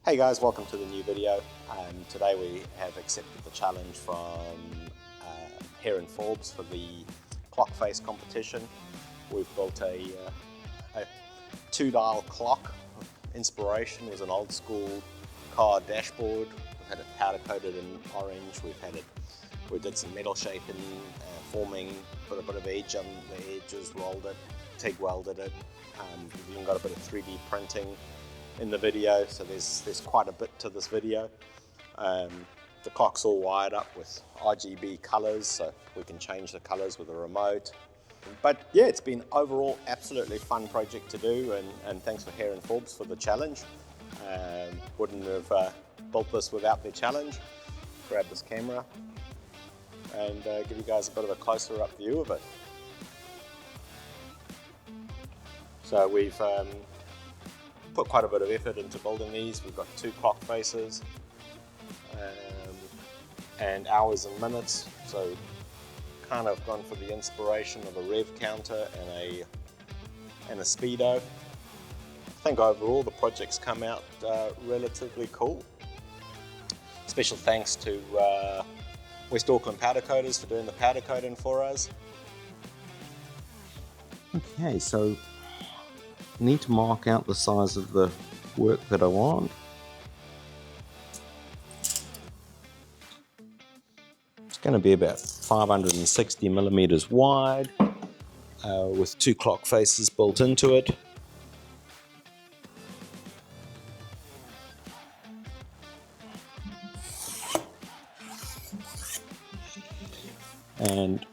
Hey guys, welcome to the new video. Today we have accepted the challenge from Hare and Forbes for the clock face competition. We've built a 2-dial clock. Inspiration was an old school car dashboard. We've had it powder coated in orange. We did some metal shaping, forming, put a bit of edge on the edges, rolled it, TIG welded it. We've even got a bit of 3D printing in the video, so there's quite a bit to this video. The clock's all wired up with RGB colors, so we can change the colors with a remote. But yeah, it's been overall absolutely fun project to do, and thanks for Hare and Forbes for the challenge. Wouldn't have built this without their challenge. Grab this camera and give you guys a bit of a closer up view of it. So we've put quite a bit of effort into building these. We've got 2 clock faces and hours and minutes, so kind of gone for the inspiration of a rev counter and a speedo. I think overall the project's come out relatively cool. Special thanks to West Auckland powder coaters for doing the powder coating for us. Okay, so I need to mark out the size of the work that I want. It's going to be about 560 millimeters wide with 2 clock faces built into it. And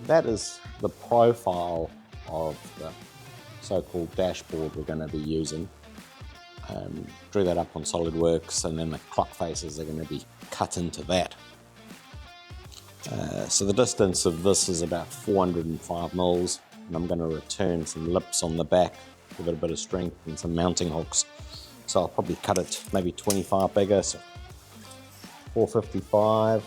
that is the profile of the so-called dashboard we're going to be using. Drew that up on Solidworks, and then the clock faces are going to be cut into that. So the distance of this is about 405 mils, and I'm going to return some lips on the back, give it a bit of strength, and some mounting hooks. So I'll probably cut it maybe 25 bigger, so 455.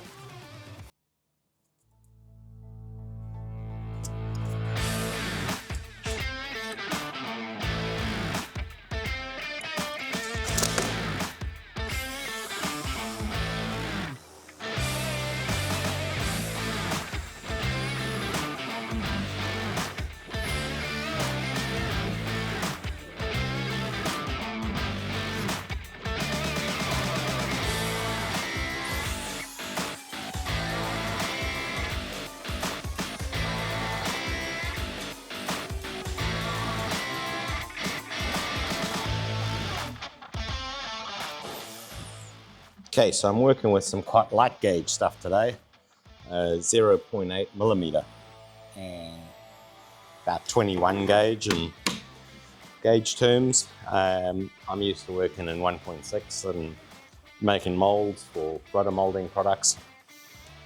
Okay, so I'm working with some quite light gauge stuff today, 0.8 millimeter and about 21 gauge in gauge terms. I'm used to working in 1.6 and making molds for rotor molding products.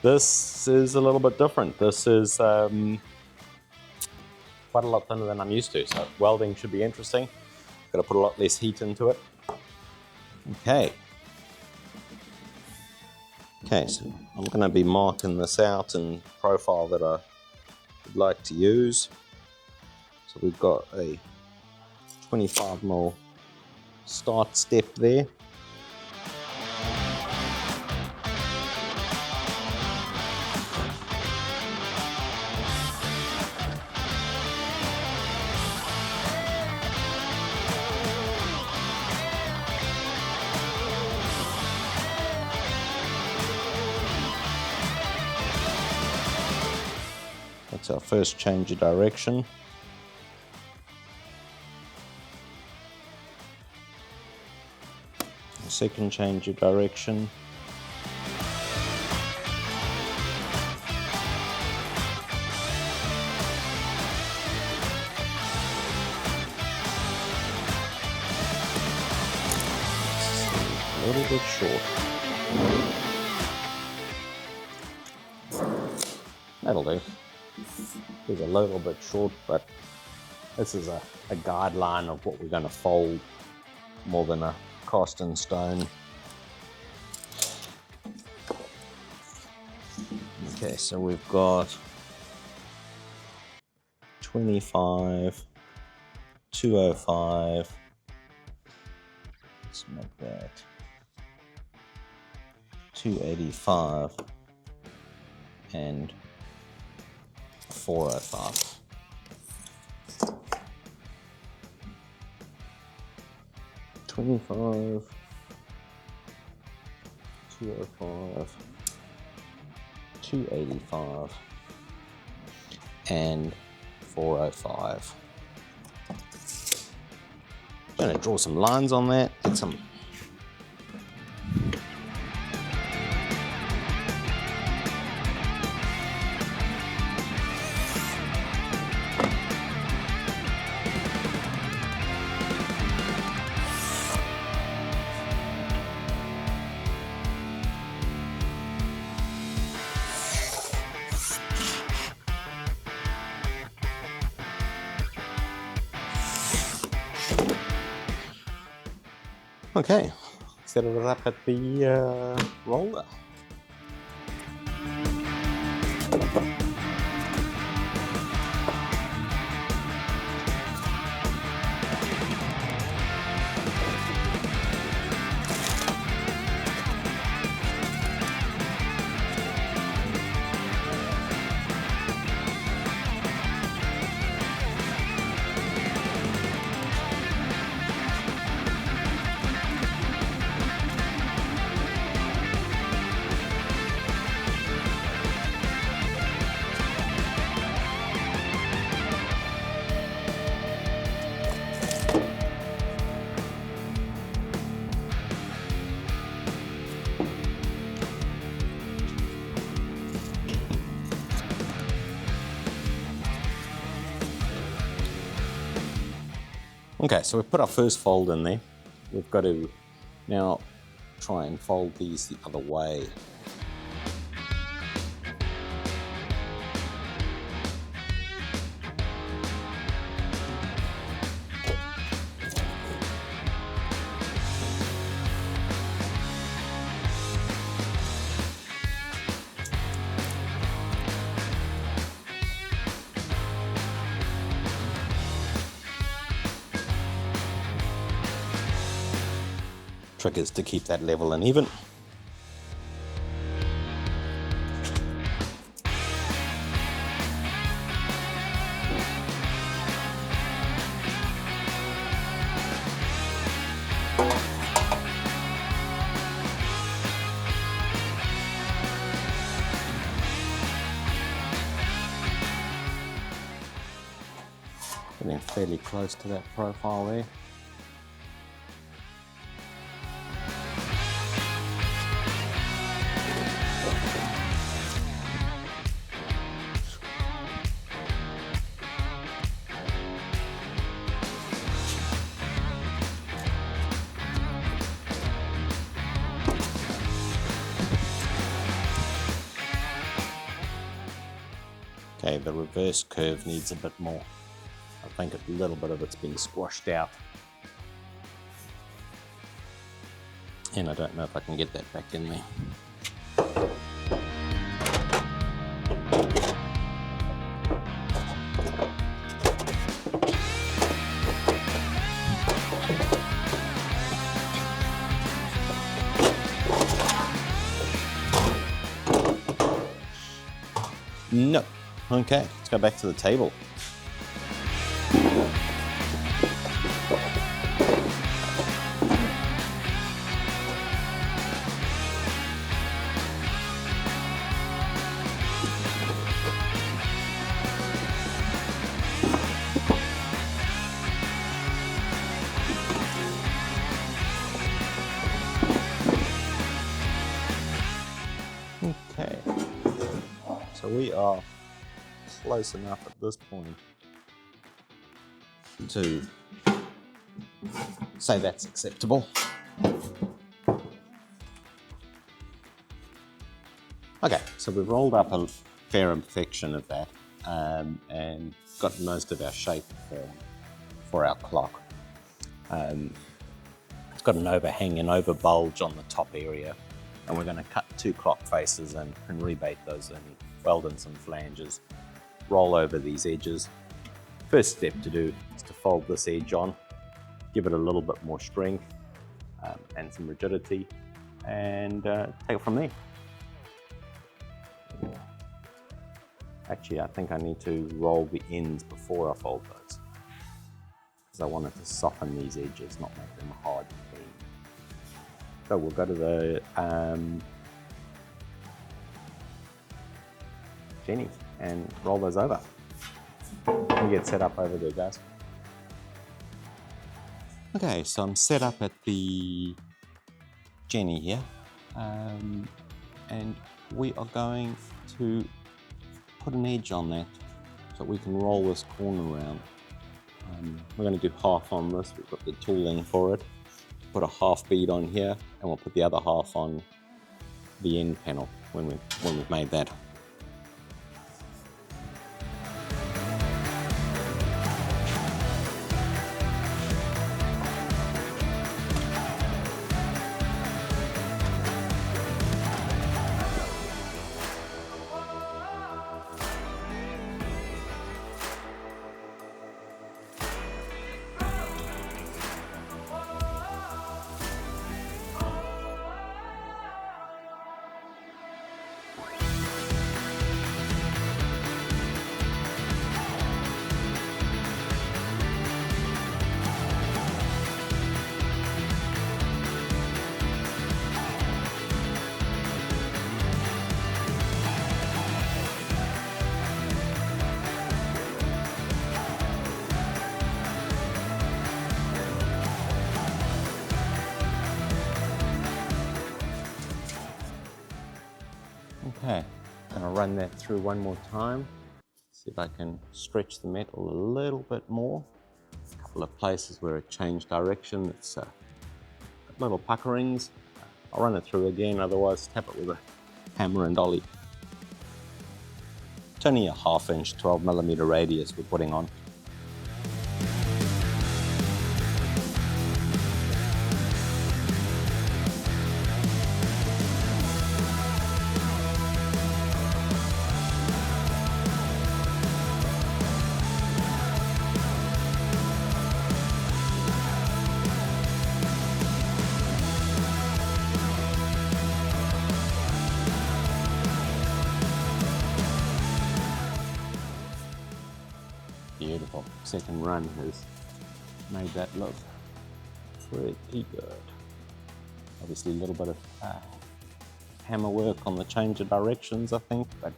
This is a little bit different. This is quite a lot thinner than I'm used to, so welding should be interesting. Got to put a lot less heat into it. Okay, so I'm going to be marking this out in profile that I would like to use. So we've got a 25 mil start step there. That's our first change of direction. The second change of direction. A little bit short. That'll do. It's a little bit short, but this is a guideline of what we're going to fold more than a cast in stone. Okay, so we've got 25, 205, Let's make that 285 and 405. $25, 205, 285 and 405. I'm going to draw some lines on that, get some okay, set it up at the roller. Okay, so we've put our first fold in there. We've got to now try and fold these the other way. Trick is to keep that level and even. Getting fairly close to that profile there. Okay, the reverse curve needs a bit more. I think a little bit of it's been squashed out. And I don't know if I can get that back in there. No. Okay, let's go back to the table. Okay, so we are close enough at this point to say that's acceptable. Okay, so we've rolled up a fair imperfection of that and got most of our shape for our clock. It's got an overhang and over bulge on the top area, and we're going to cut 2 clock faces and rebate those in, weld in some flanges, roll over these edges. First step to do is to fold this edge on, give it a little bit more strength, and some rigidity, and take it from there. Actually, I think I need to roll the ends before I fold those, because I wanted to soften these edges, not make them hard and clean. So we'll go to the Jenny and roll those over. And get set up over there, guys. Okay, so I'm set up at the Jenny here, and we are going to put an edge on that so we can roll this corner around. We're going to do half on this. We've got the tooling for it. Put a half bead on here, and we'll put the other half on the end panel when we've made that. Okay, I'm going to run that through one more time, see if I can stretch the metal a little bit more. A couple of places where it changed direction, it's got little puckerings. I'll run it through again, otherwise tap it with a hammer and dolly. It's only a 1/2 inch 12mm radius we're putting on. Beautiful. Second run has made that look pretty good. Obviously a little bit of hammer work on the change of directions, I think, but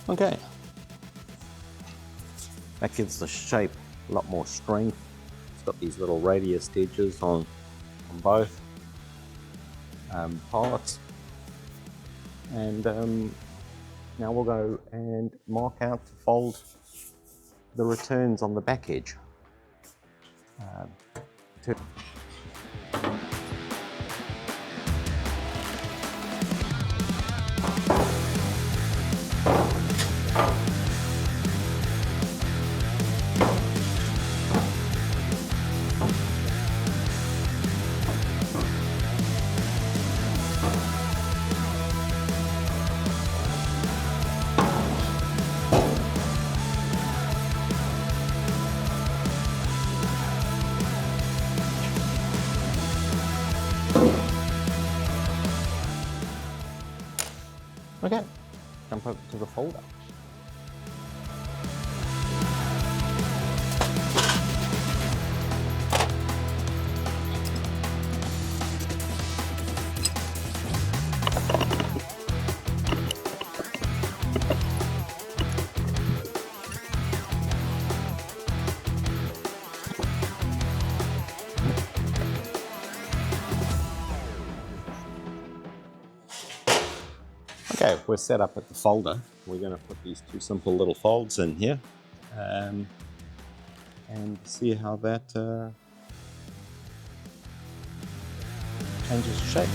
okay. That gives the shape a lot more strength. It's got these little radius edges on both parts. And now we'll go and mark out to fold the returns on the back edge. Okay, jump over to the folder. Okay, we're set up at the folder. We're going to put these two simple little folds in here and see how that changes shape.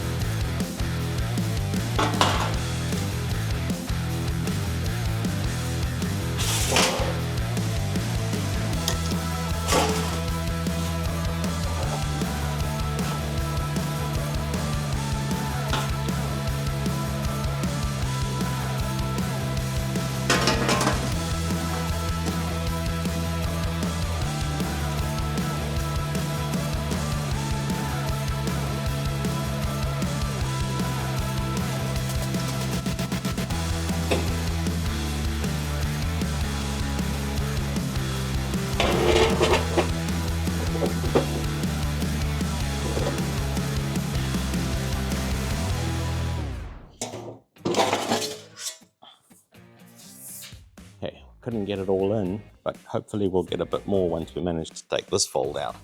Okay, couldn't get it all in, but hopefully we'll get a bit more once we manage to take this fold out.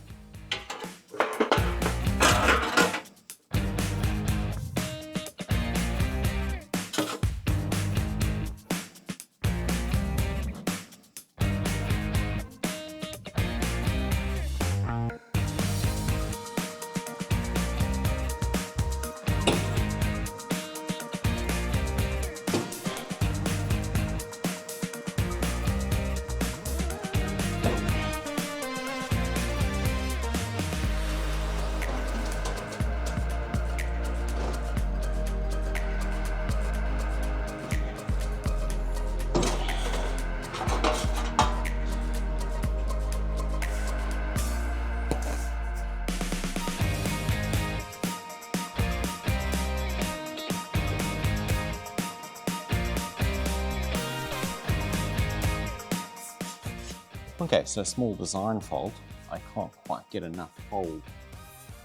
Okay, so small design fold. I can't quite get enough fold,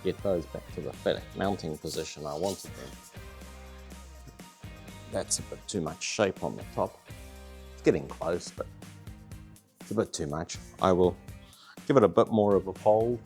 get those back to the fitting mounting position I wanted them. That's a bit too much shape on the top. It's getting close, but it's a bit too much. I will give it a bit more of a fold.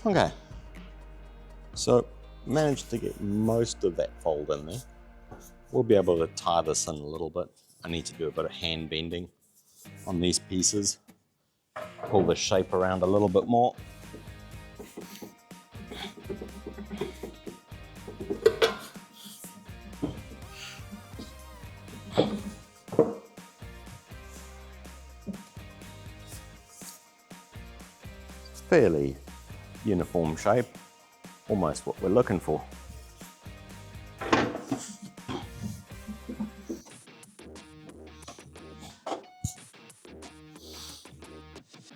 Okay, so managed to get most of that fold in there. We'll be able to tie this in a little bit. I need to do a bit of hand bending on these pieces. Pull the shape around a little bit more. Fairly uniform shape, almost what we're looking for.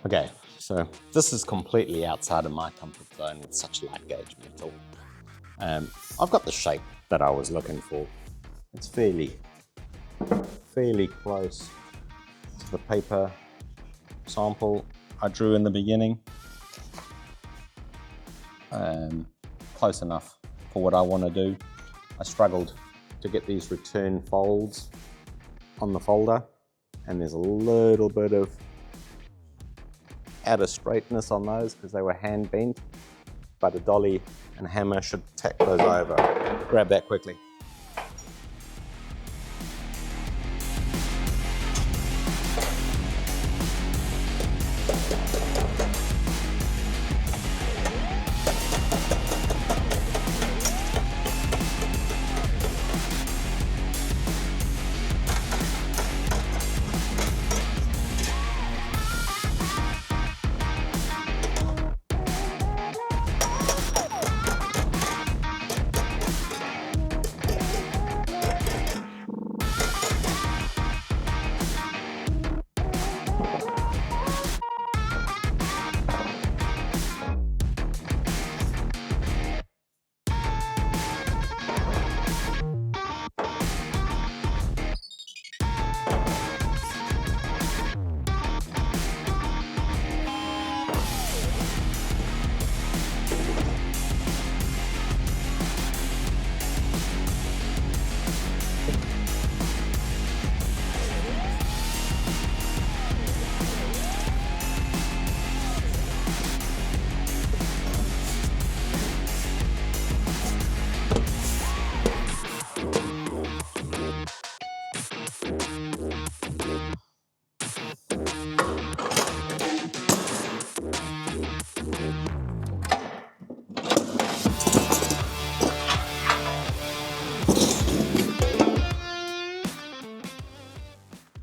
Okay, so this is completely outside of my comfort zone with such light gauge metal. I've got the shape that I was looking for. It's fairly close to the paper sample I drew in the beginning. Close enough for what I want to do. I struggled to get these return folds on the folder, and there's a little bit of outer straightness on those because they were hand bent, but a dolly and a hammer should tack those over. Grab that quickly.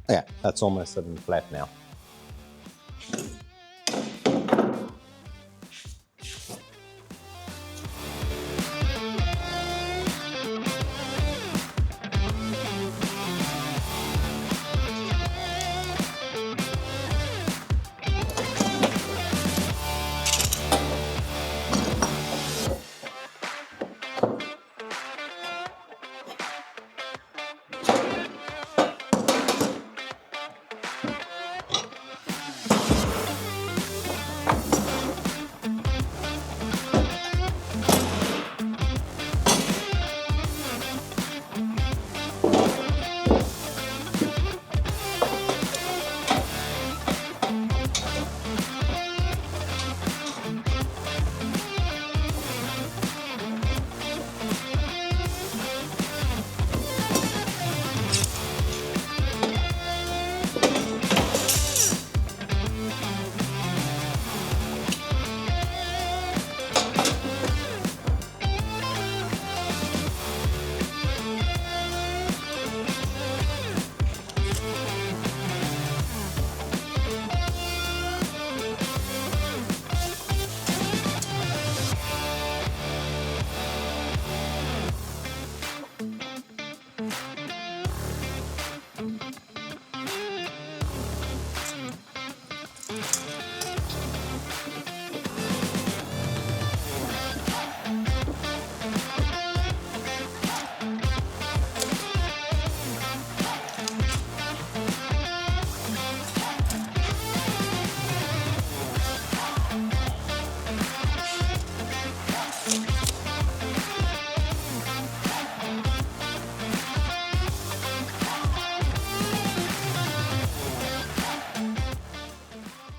Yeah, that's almost sitting flat now.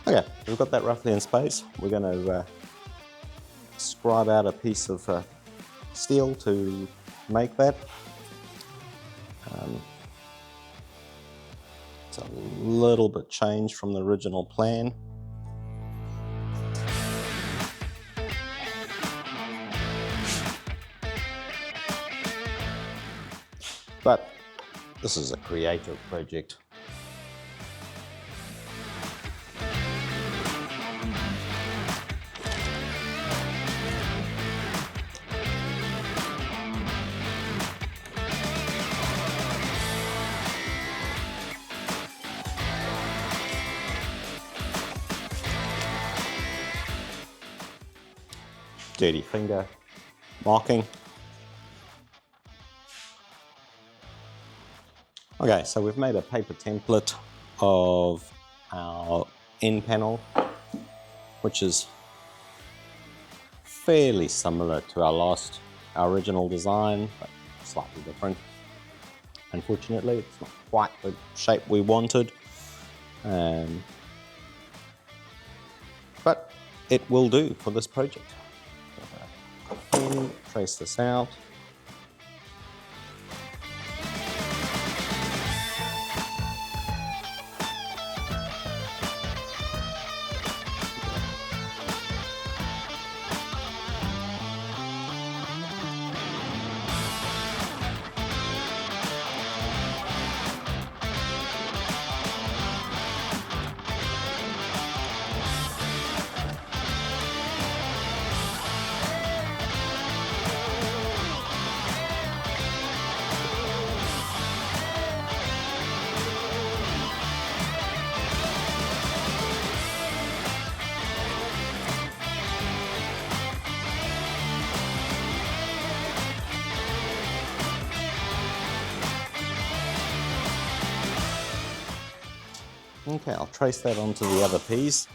Okay, we've got that roughly in space. We're going to scribe out a piece of steel to make that. It's a little bit changed from the original plan. But this is a creative project. Dirty finger marking. Okay, so we've made a paper template of our end panel, which is fairly similar to our original design, but slightly different. Unfortunately, it's not quite the shape we wanted, but it will do for this project. Trace this out. Okay, I'll trace that onto the other piece.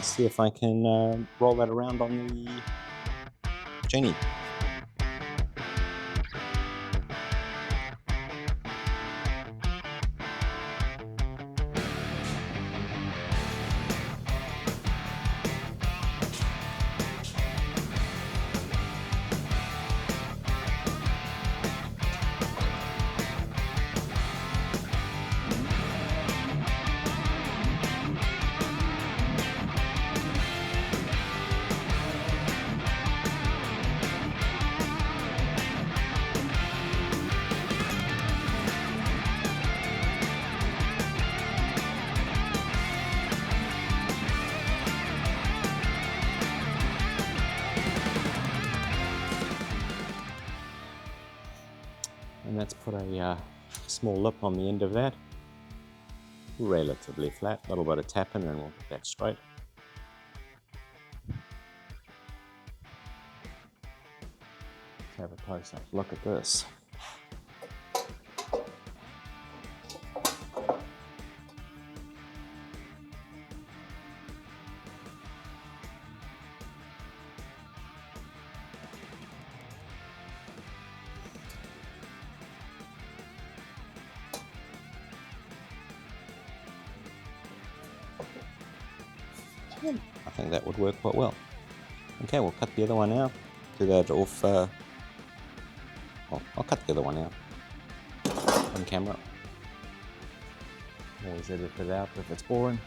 See if I can roll that around on the Jenny. And let's put a small lip on the end of that. Relatively flat, a little bit of tapping and we'll get that straight. Let's have a close-up look at this. I think that would work quite well. Okay, we'll cut the other one out. Do that off. Well, I'll cut the other one out on camera. Always edit it out if it's boring.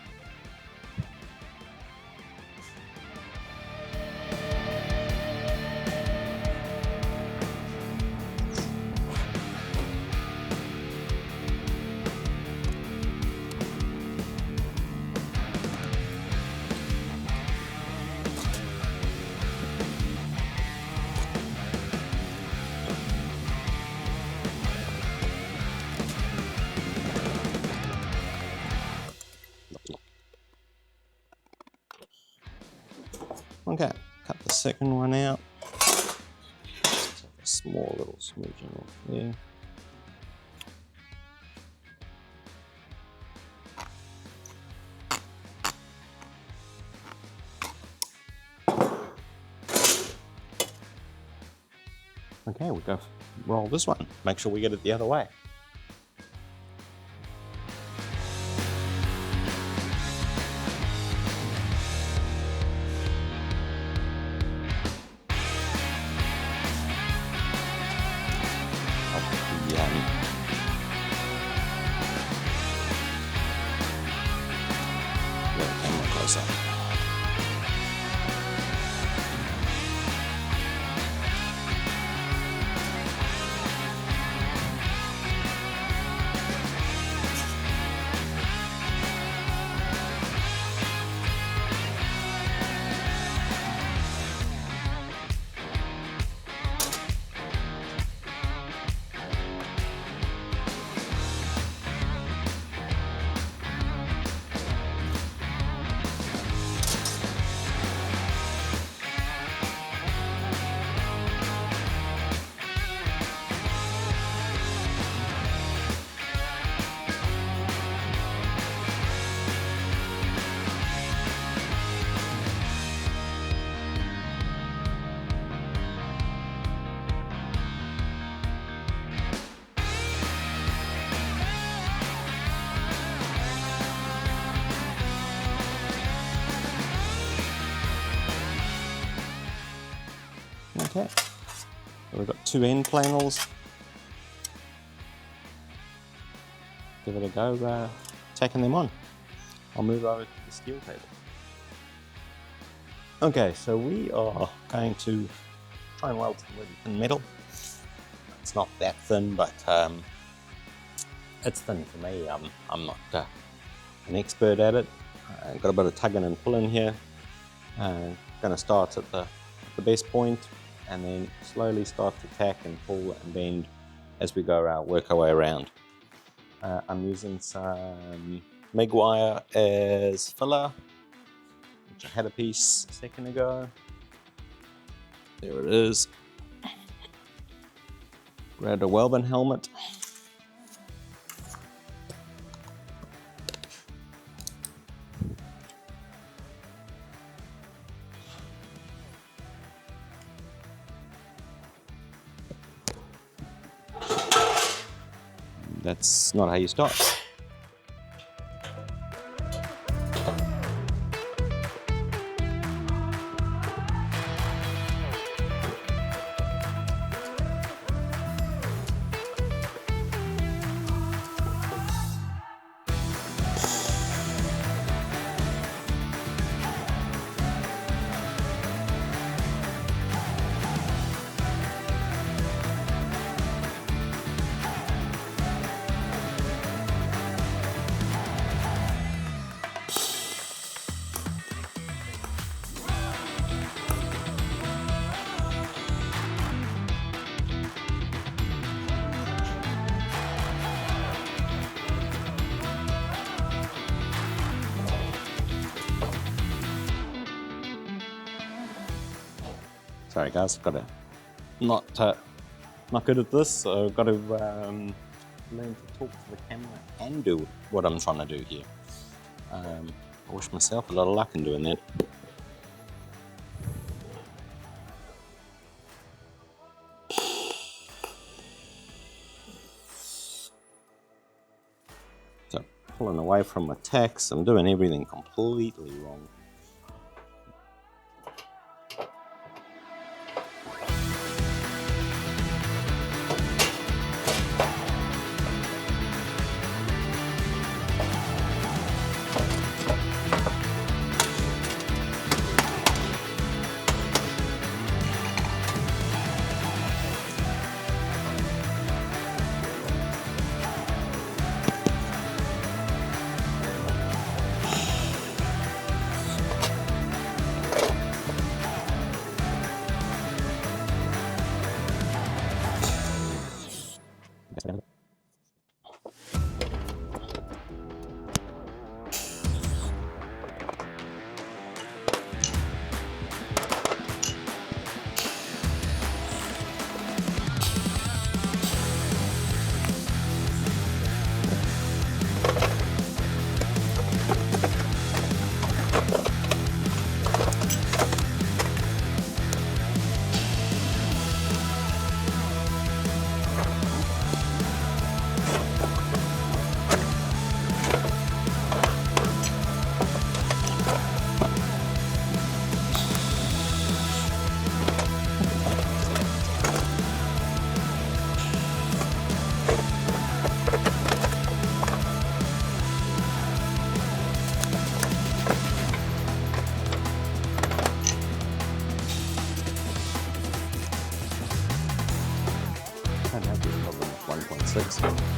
Okay, cut the second one out. Just have a small little smooching off there. Okay, we'll go roll this one. Make sure we get it the other way. Close up. Okay, so we've got two end panels. Give it a go, tacking them on. I'll move over to the steel table. Okay, so we are going to try and weld some really thin metal. It's not that thin, but it's thin for me. I'm not an expert at it. I've got a bit of tugging and pulling here. Going to start at the best point and then slowly start to tack and pull and bend as we go around, work our way around. I'm using some MIG wire as filler, which I had a piece a second ago. There it is. Grabbed a Welding helmet. That's not how you start. Sorry guys, got to not good at this, so I've got to learn to talk to the camera and do what I'm trying to do here. I wish myself a lot of luck in doing that. So, pulling away from my tacks, I'm doing everything completely wrong. I don't have this problem with 1.6.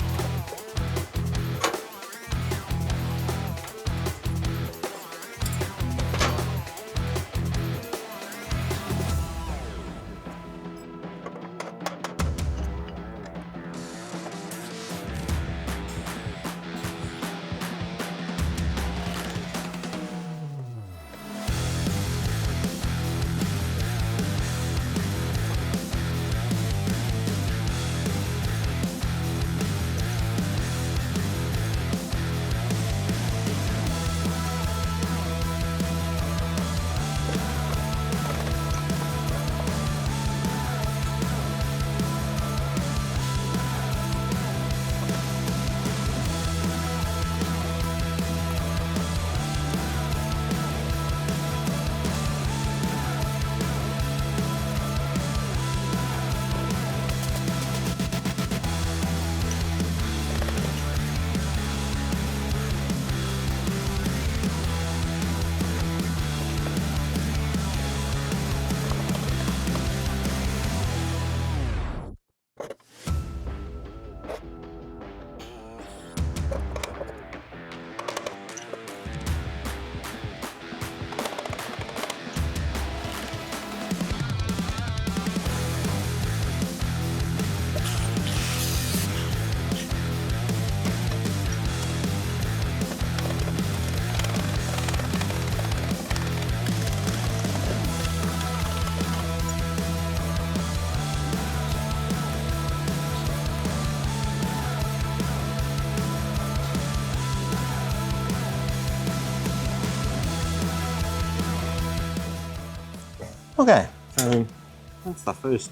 Okay, so that's the first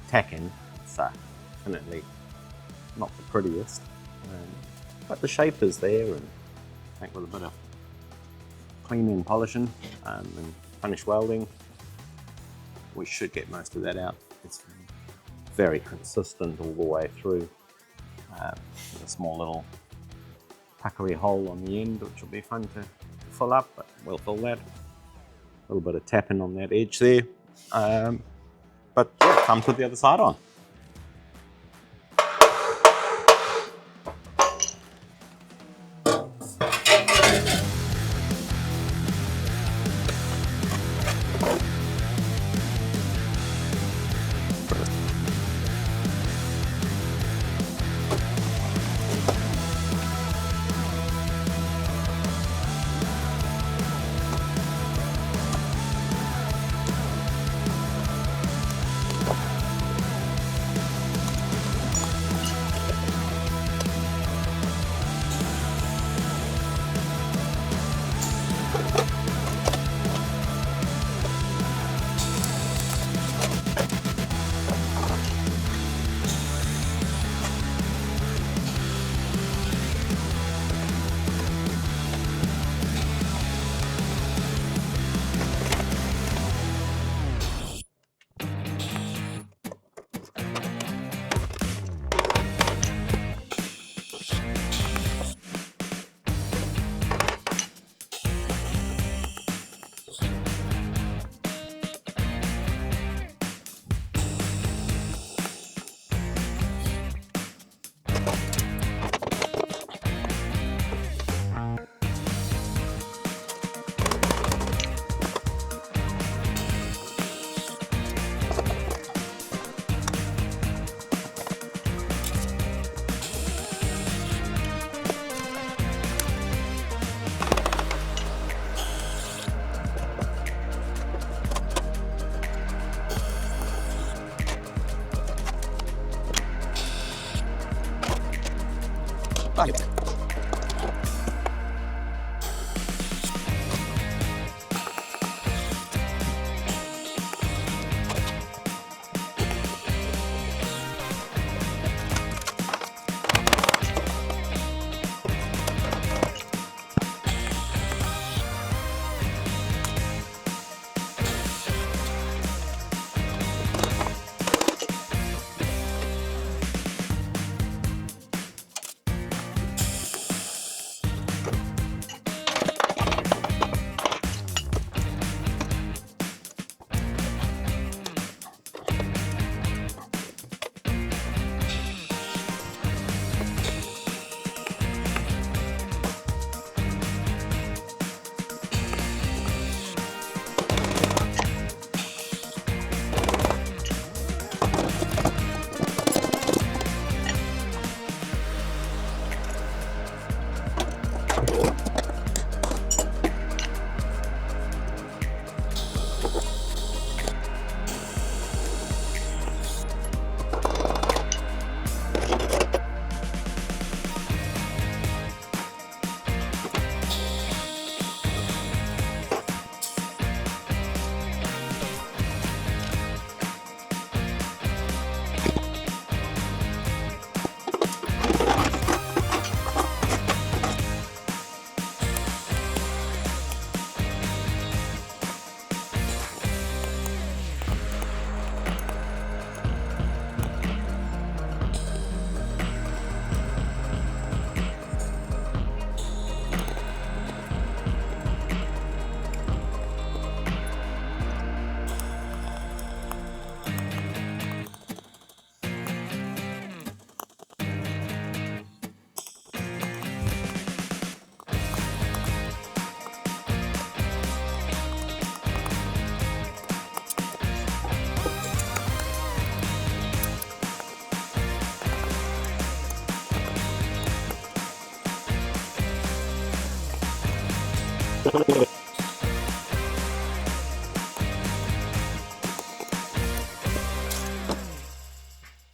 tack in. It's definitely not the prettiest, but the shape is there, and I think with a bit of cleaning and polishing and finish welding, we should get most of that out. It's very consistent all the way through. With a small little puckery hole on the end, which will be fun to fill up, but we'll fill that. A little bit of tapping on that edge there. But yeah, time to put the other side on.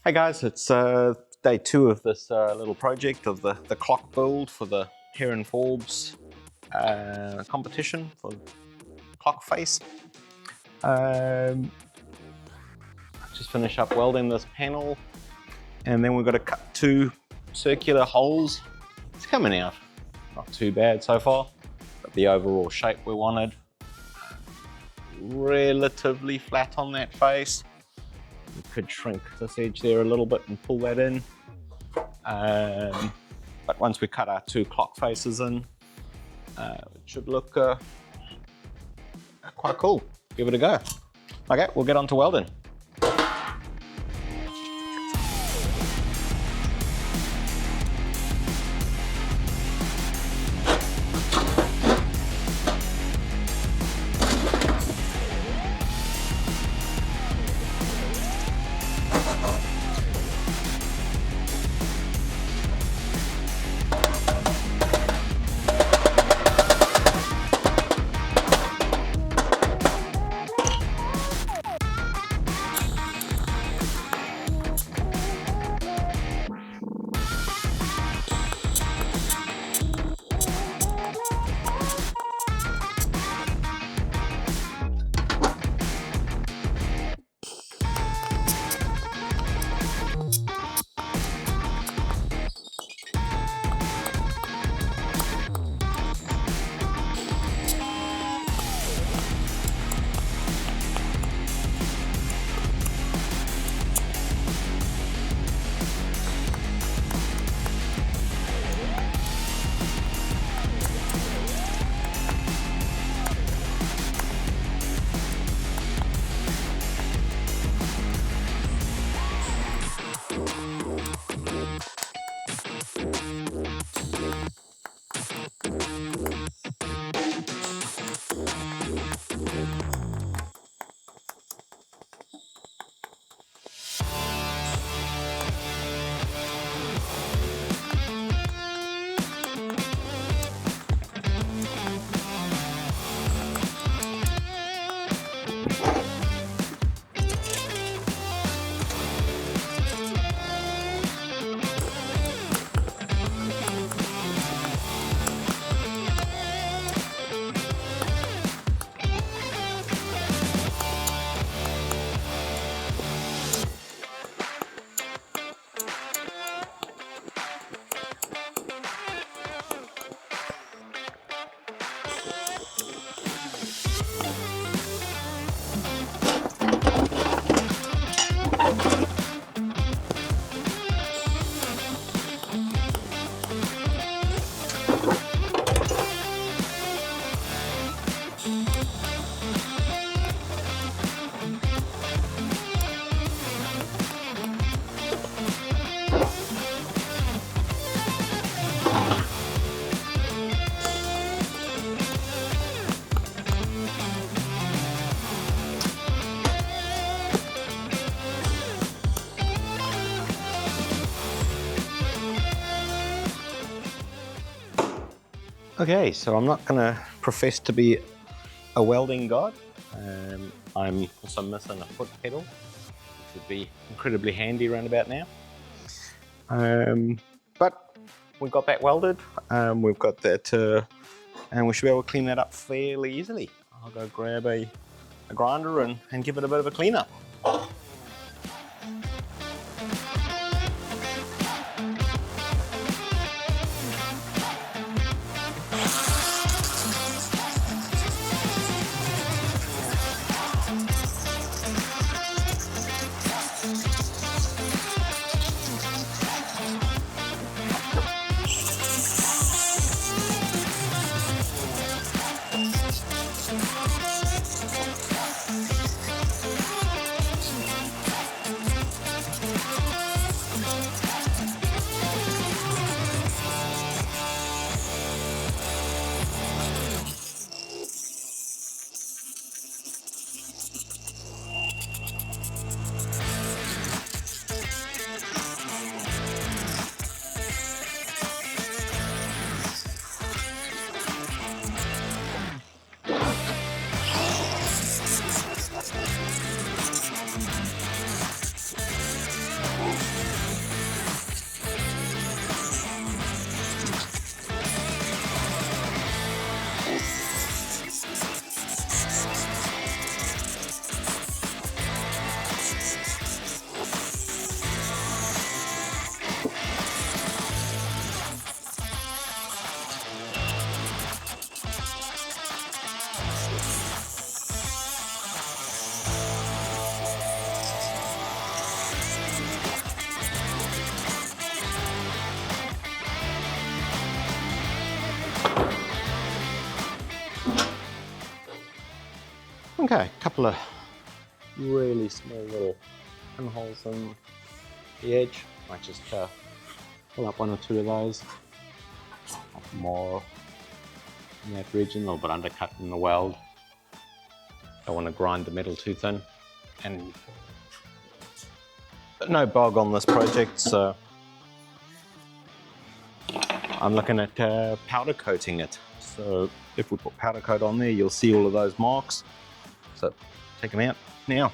Hey guys, it's day 2 of this little project of the clock build for the Hare and Forbes competition for clock face. Just finish up welding this panel, and then we've got to cut 2 circular holes. It's coming out not too bad so far, but the overall shape we wanted. Relatively flat on that face. We could shrink this edge there a little bit and pull that in. But once we cut our 2 clock faces in, it should look quite cool. Give it a go. Okay, we'll get on to welding. Okay, so I'm not going to profess to be a welding god. I'm also missing a foot pedal, which would be incredibly handy around about now. But we've got that welded, we've got that, and we should be able to clean that up fairly easily. I'll go grab a grinder and give it a bit of a clean up. Okay, a couple of really small little pinholes in the edge. Might just pull up one or two of those. More in that region, a little bit undercut in the weld. Don't want to grind the metal too thin. And no bog on this project, so I'm looking at powder coating it. So if we put powder coat on there, you'll see all of those marks. So take them out now.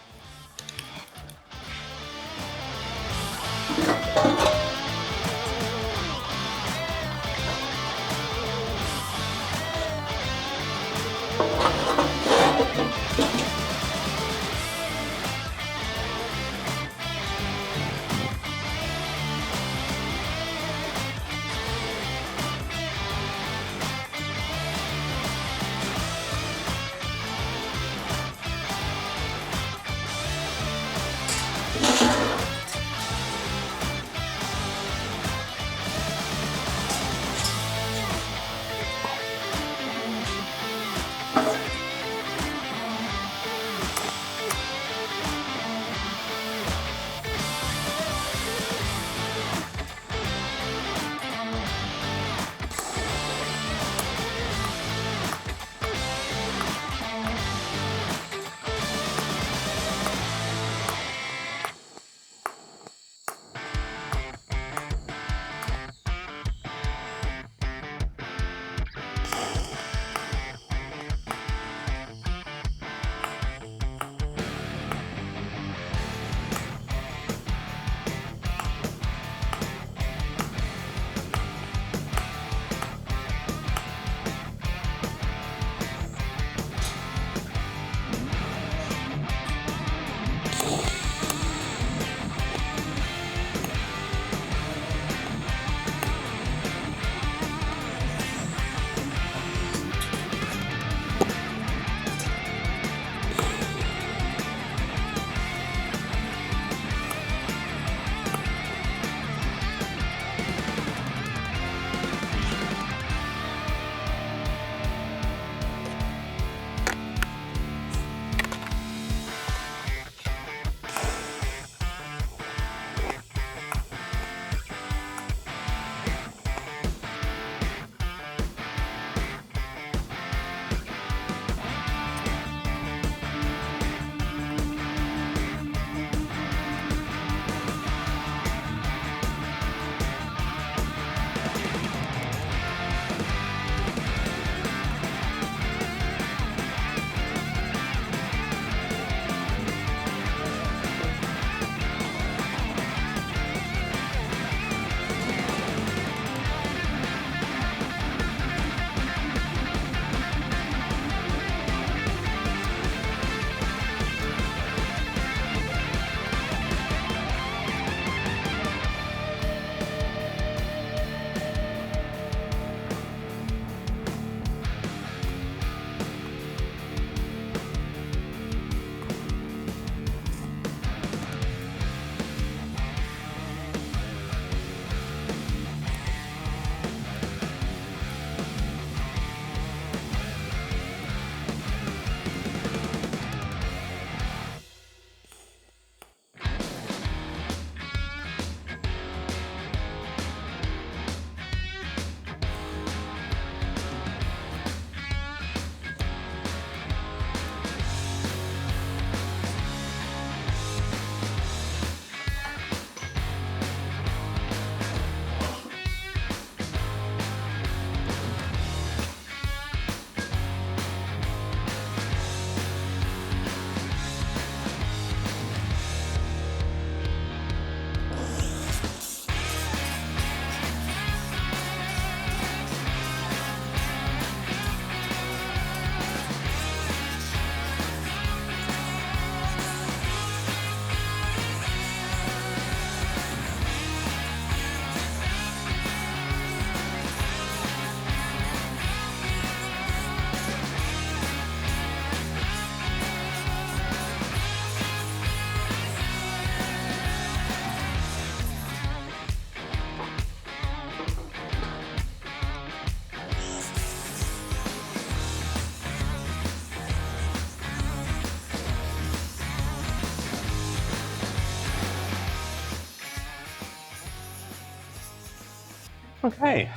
Okay.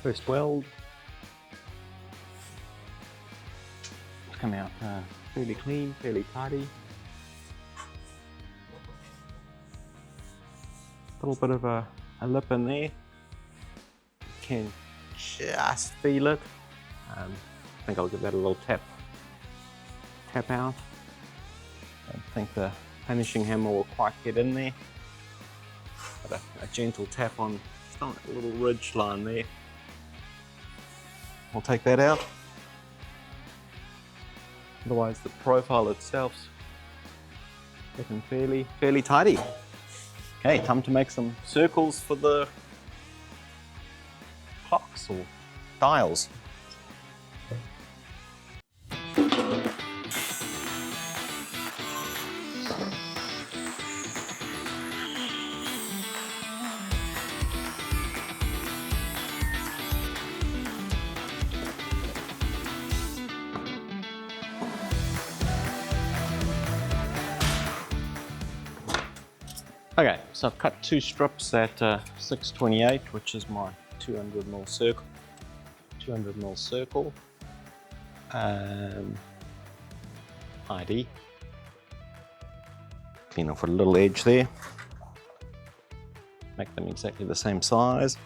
First weld. It's come out fairly clean, fairly tidy. A little bit of a lip in there. You can just feel it. I think I'll give that a little tap out. I don't think the finishing hammer will quite get in there. But a gentle tap on just on that little ridge line there. I'll take that out. Otherwise the profile itself's looking fairly tidy. Okay, time to make some circles for the clocks or dials. Okay, so I've cut 2 strips at 628, which is my 200mm circle. 200mm circle. ID. Clean off a little edge there. Make them exactly the same size.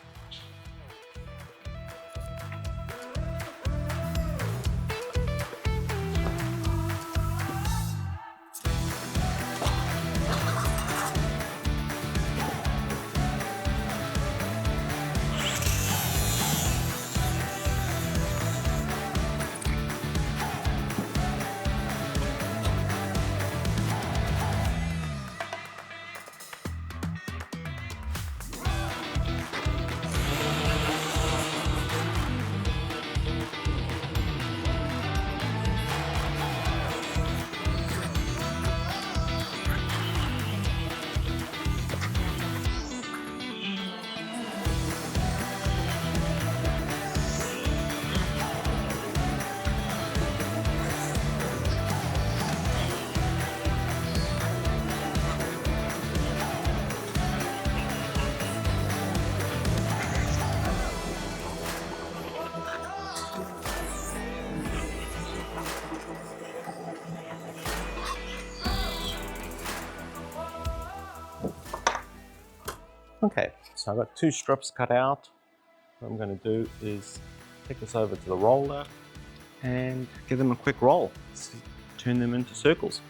Okay, so I've got 2 strips cut out. What I'm going to do is take this over to the roller and give them a quick roll. Turn them into circles.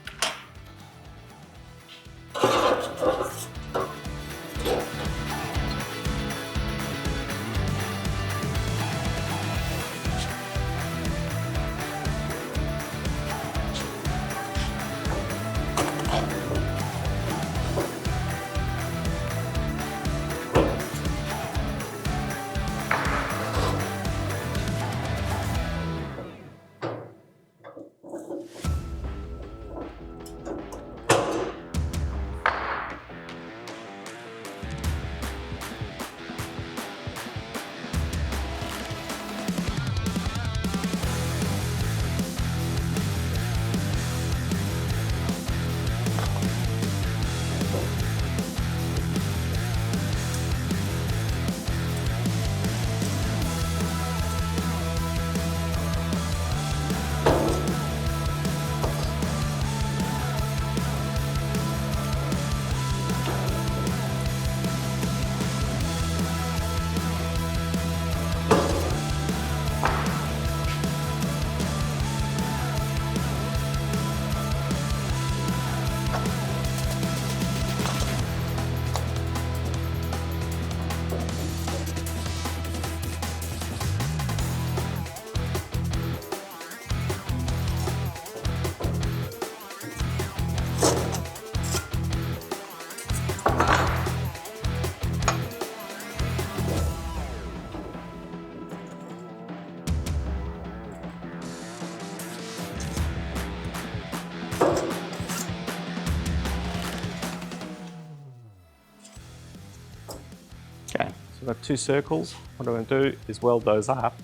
Okay, so I've got 2 circles. What I'm going to do is weld those up.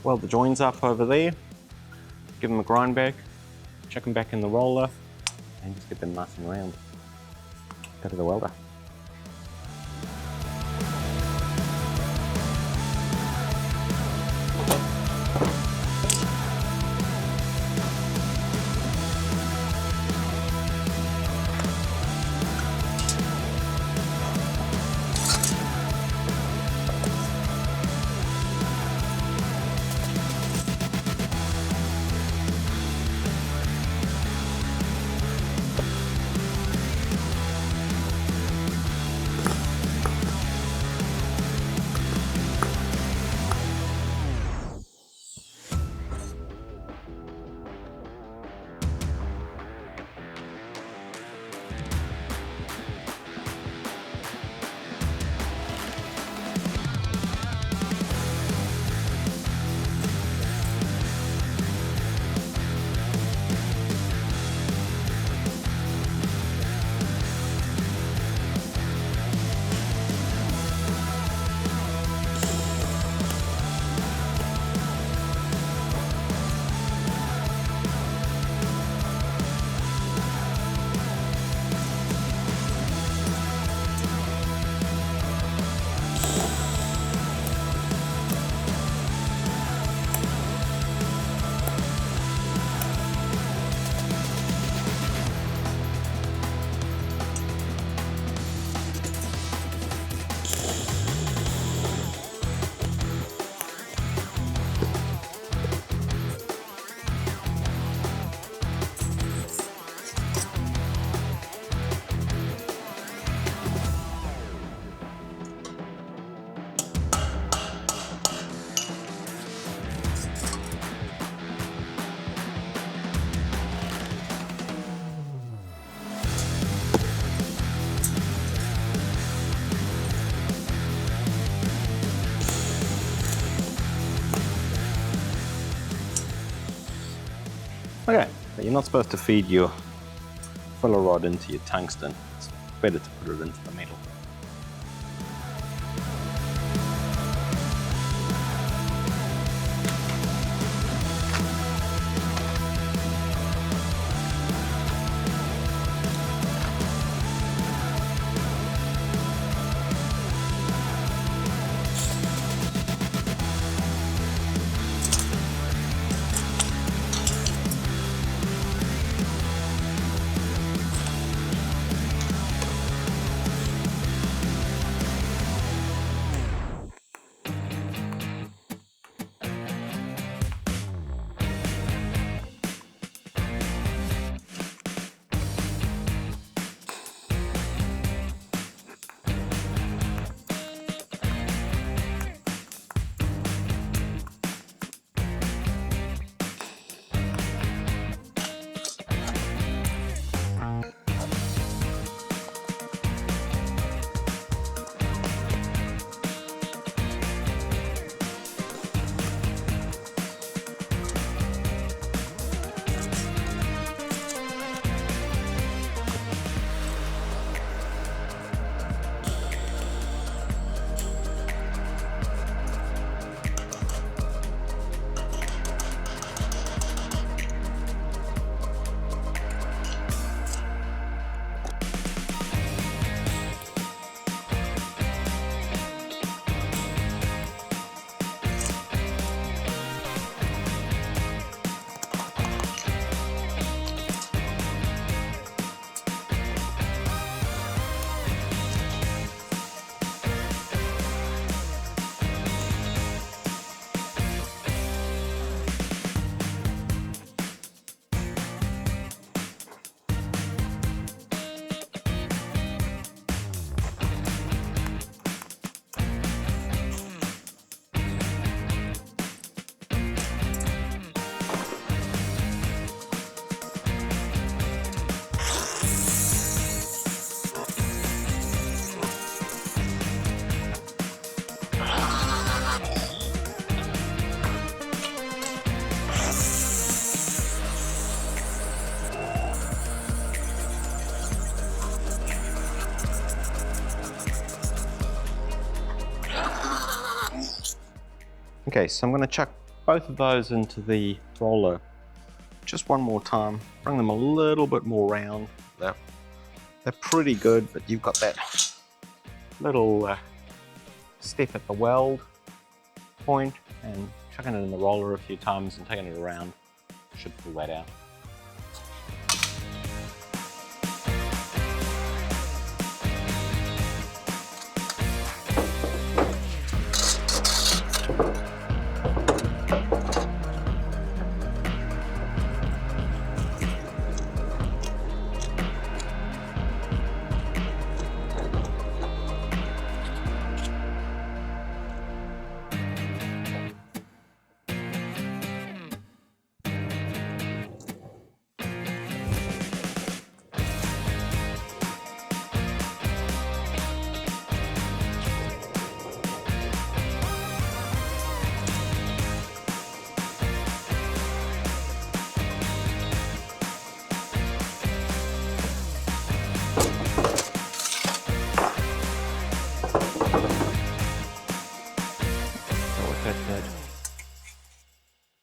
Weld the joins up over there, give them a grind back, chuck them back in the roller, and just get them nice and round. Go to the welder. Okay, but you're not supposed to feed your filler rod into your tungsten. It's better to put it into the metal. Okay, so I'm going to chuck both of those into the roller just one more time, bring them a little bit more round. They're pretty good, but you've got that little step at the weld point, and chucking it in the roller a few times and taking it around should pull that out.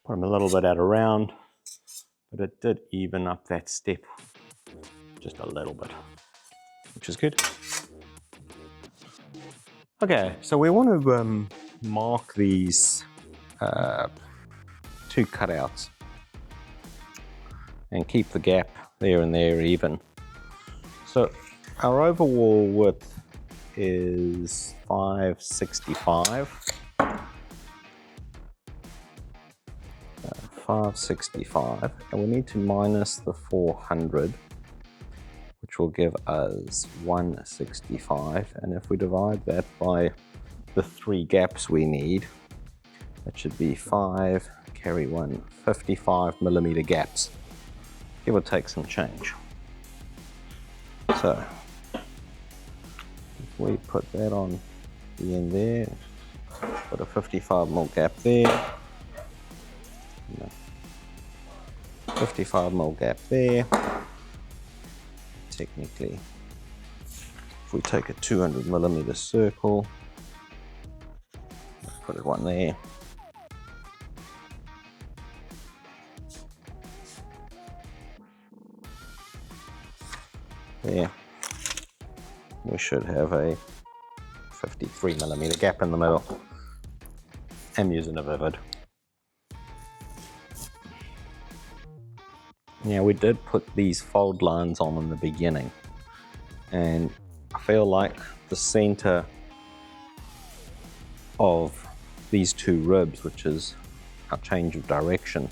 Put them a little bit out of round, but it did even up that step just a little bit, which is good. Okay, so we want to mark these two cutouts and keep the gap there and there even. So our overall width is 565. 565, and we need to minus the 400, which will give us 165, and if we divide that by the 3 gaps we need, that should be 5, carry 1, 55 millimeter gaps, give or take some change. So if we put that on the end there, put a 55 mil gap there, 55mm gap there. Technically, if we take a 200mm circle, put it one there. There. We should have a 53mm gap in the middle. I'm using a Vivid. Now we did put these fold lines on in the beginning, and I feel like the center of these two ribs, which is our change of direction,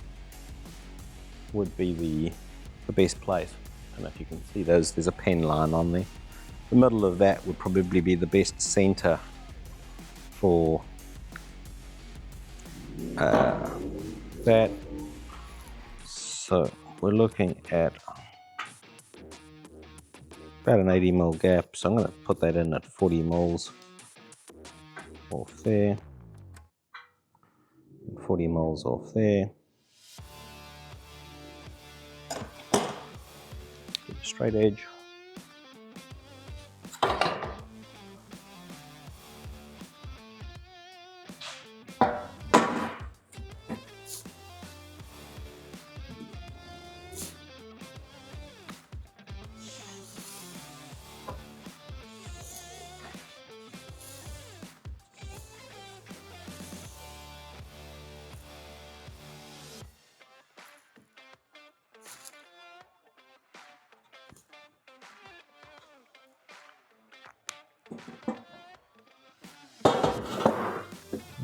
would be the best place. And if you can see there's a pen line on there. The middle of that would probably be the best center for that. So we're looking at about an 80mm gap, so I'm going to put that in at 40mm off there, 40mm off there. Get a straight edge.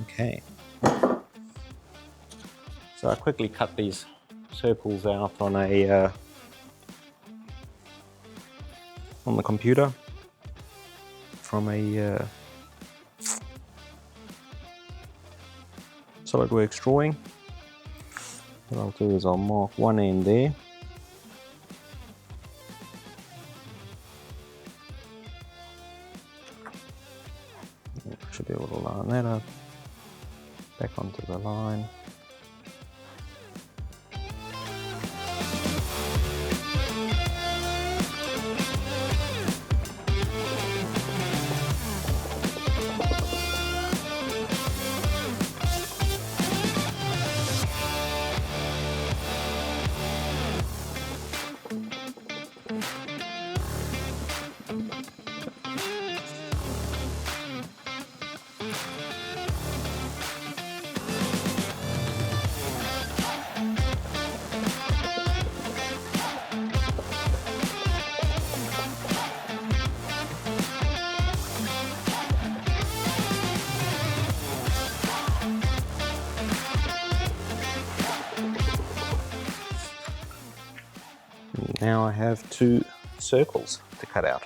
Okay, so I quickly cut these circles out on the computer from a Solidworks drawing. What I'll do is I'll mark one end there. Should be able to line that up back onto the line. Now I have two circles to cut out.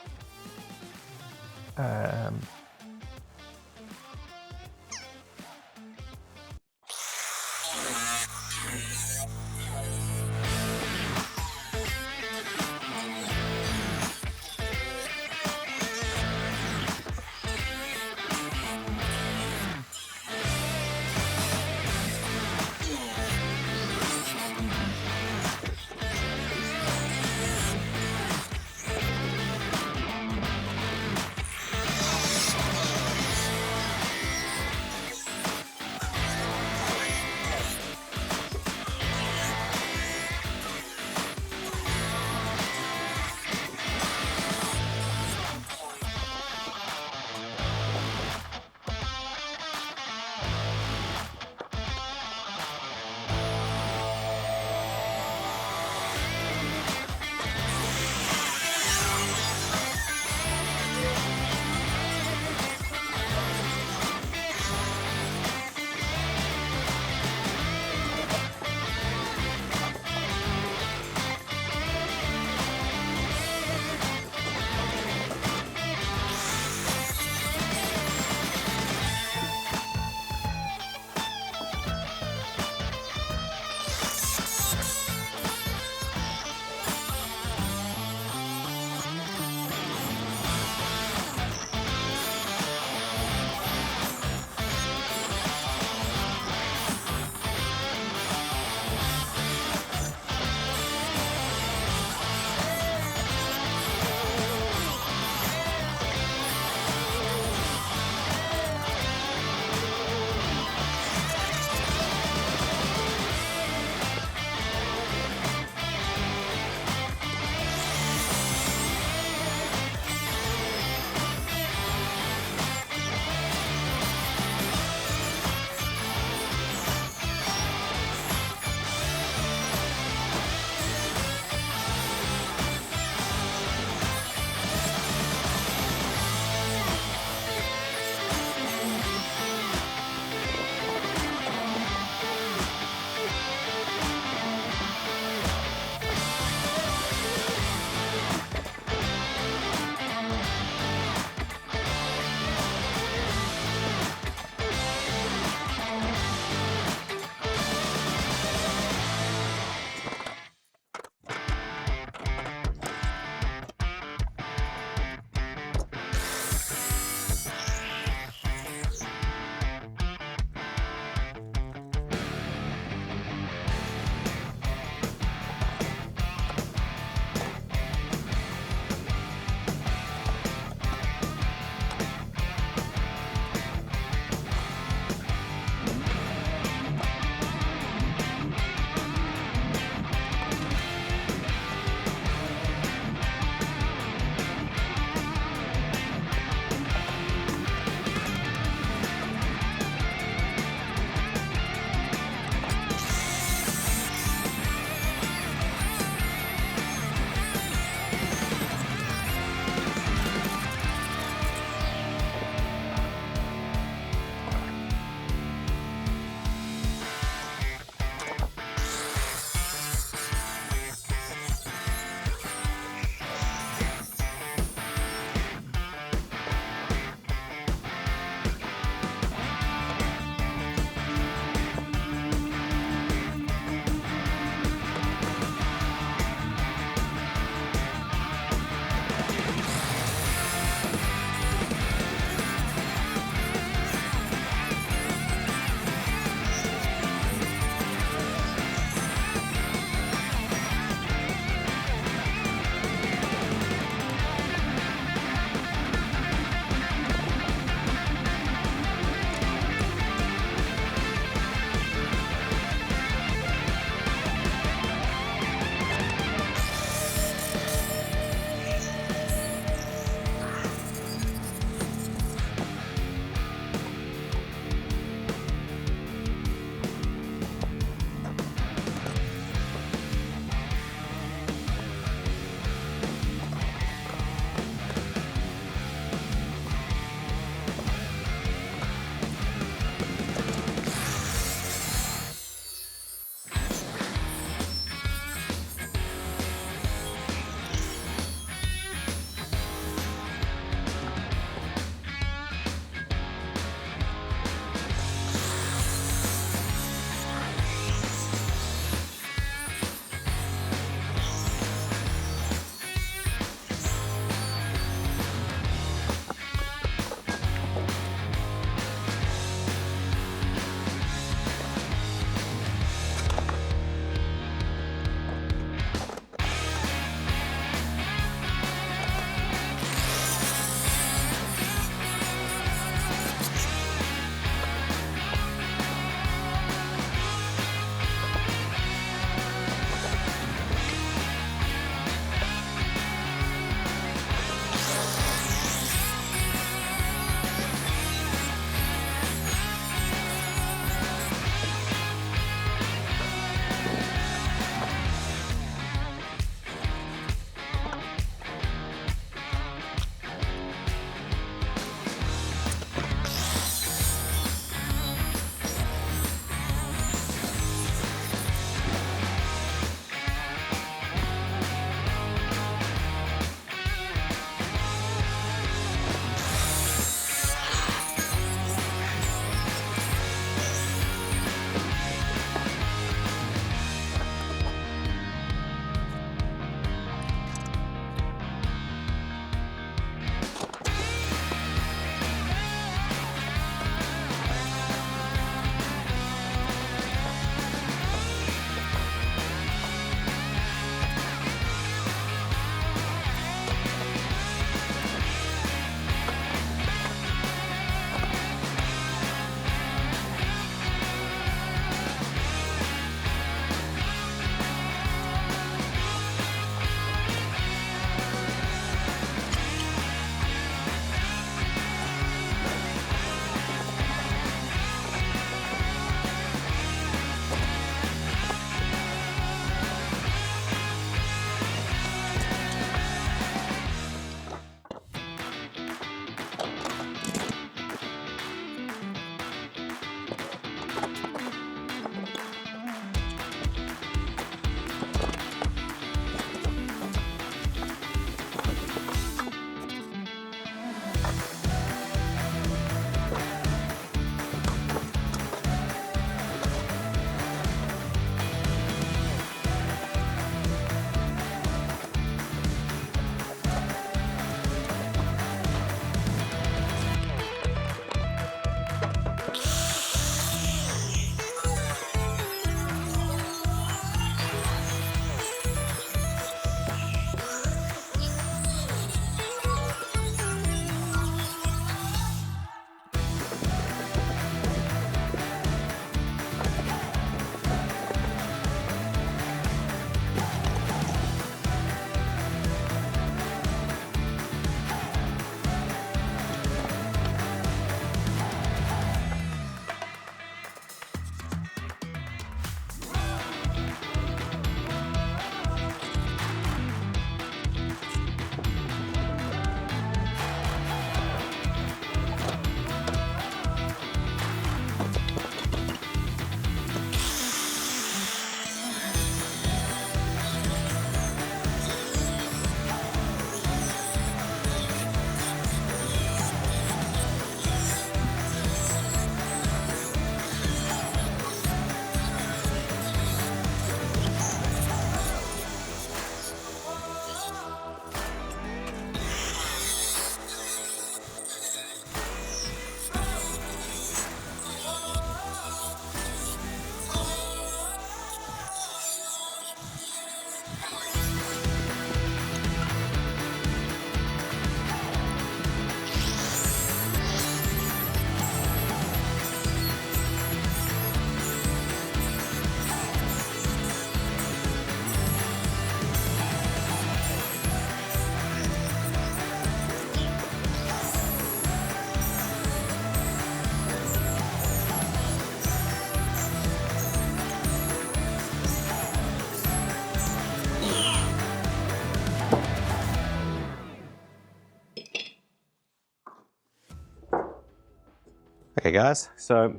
Okay guys, so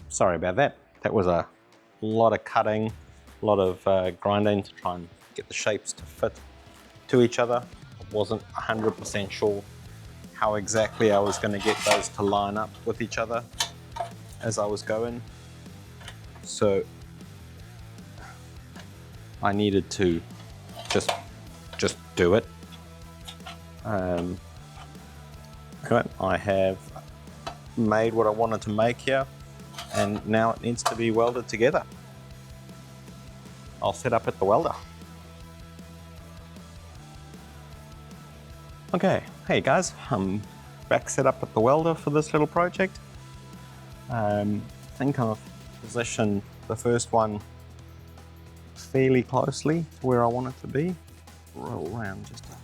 sorry about that. That was a lot of cutting, a lot of grinding to try and get the shapes to fit to each other. I wasn't 100% sure how exactly I was going to get those to line up with each other as I was going. So I needed to just do it. Right, I have made what I wanted to make here, and now it needs to be welded together. I'll set up at the welder. Okay, hey guys, I'm back set up at the welder for this little project. I think I've positioned the first one fairly closely to where I want it to be. Roll around just a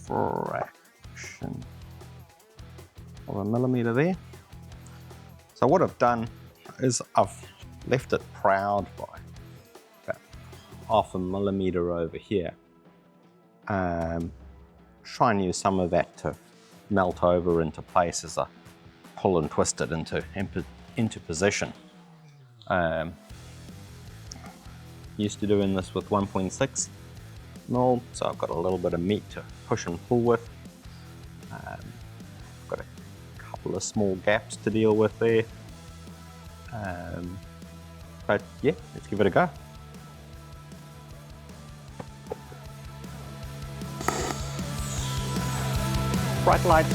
fraction of a millimeter there. So what I've done is I've left it proud by about half a millimeter over here. Try and use some of that to melt over into place as I pull and twist it into position. Used to doing this with 1.6 mil, so I've got a little bit of meat to push and pull with. Got a couple of small gaps to deal with there. But yeah, let's give it a go. Bright light.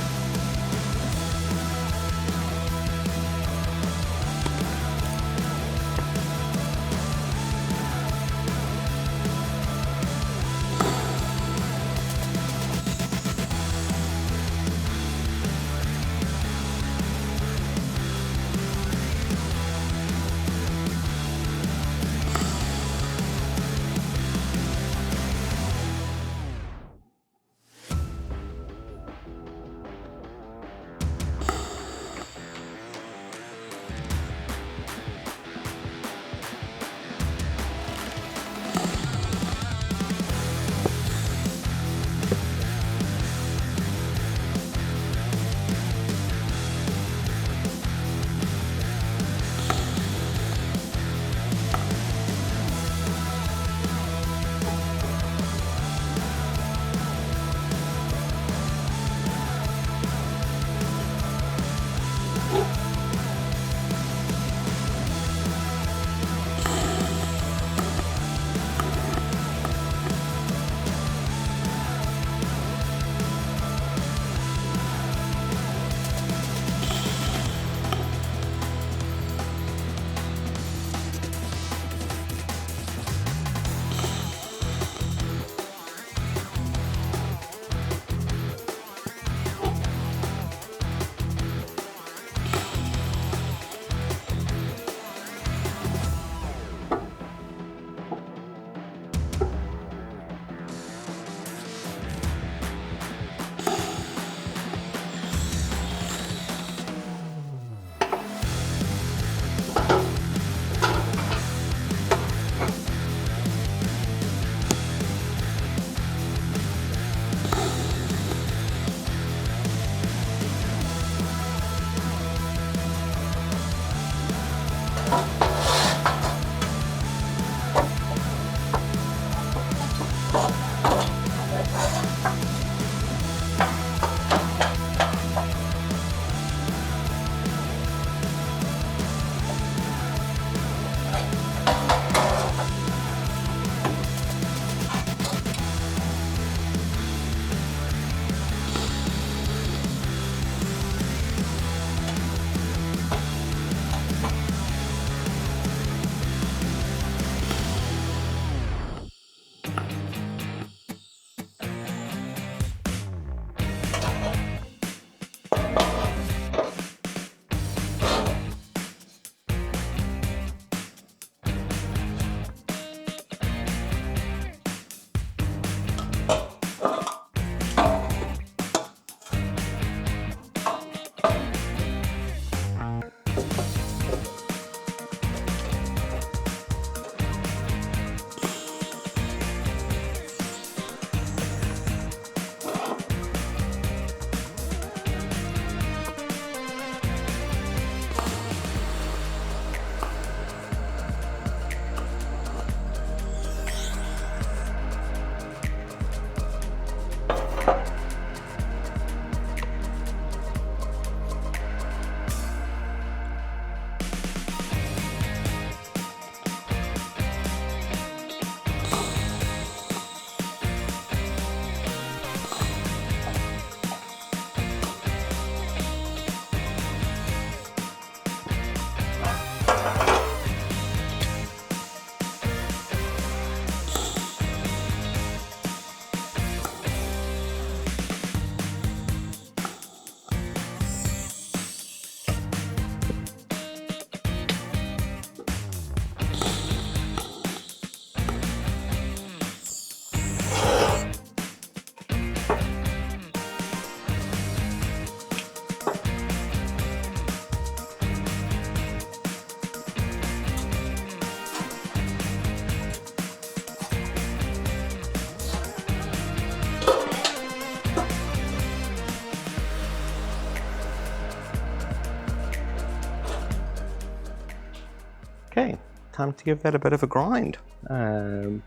Okay, time to give that a bit of a grind. Bit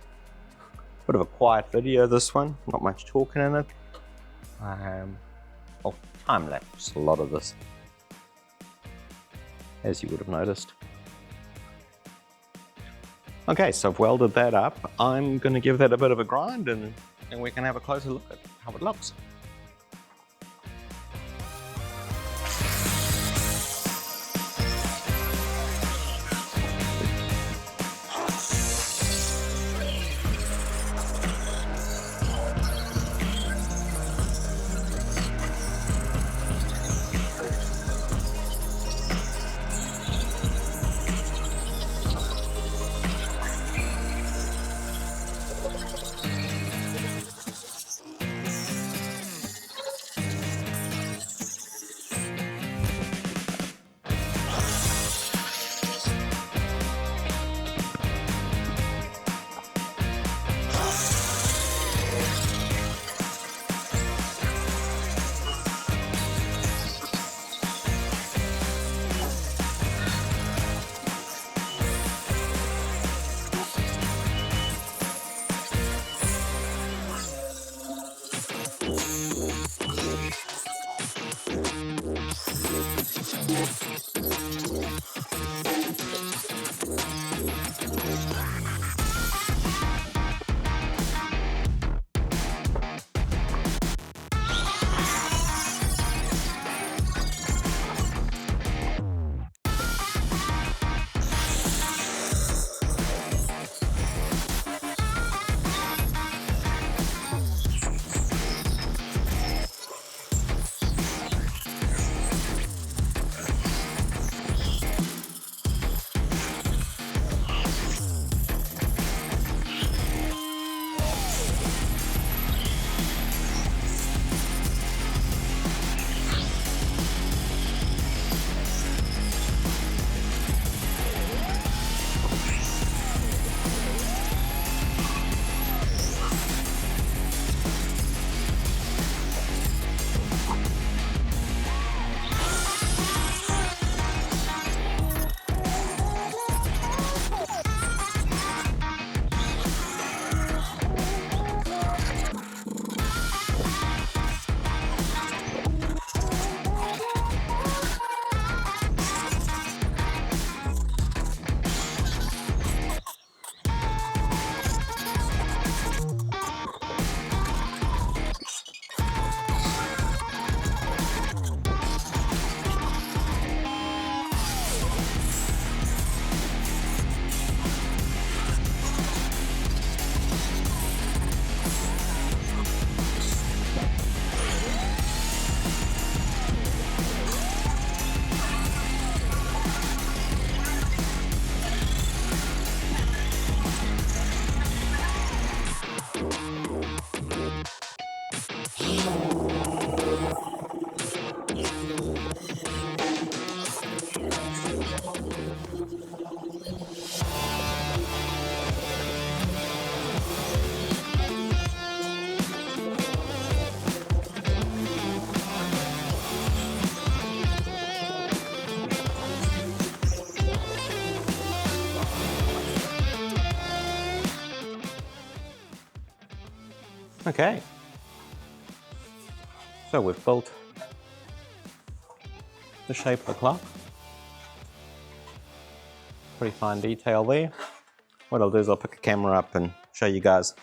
of a quiet video this one, not much talking in it. Oh, time lapse a lot of this, as you would have noticed. Okay, so I've welded that up. I'm going to give that a bit of a grind and we can have a closer look at how it looks. Okay, so we've built the shape of the clock. Pretty fine detail there. What I'll do is I'll pick a camera up and show you guys.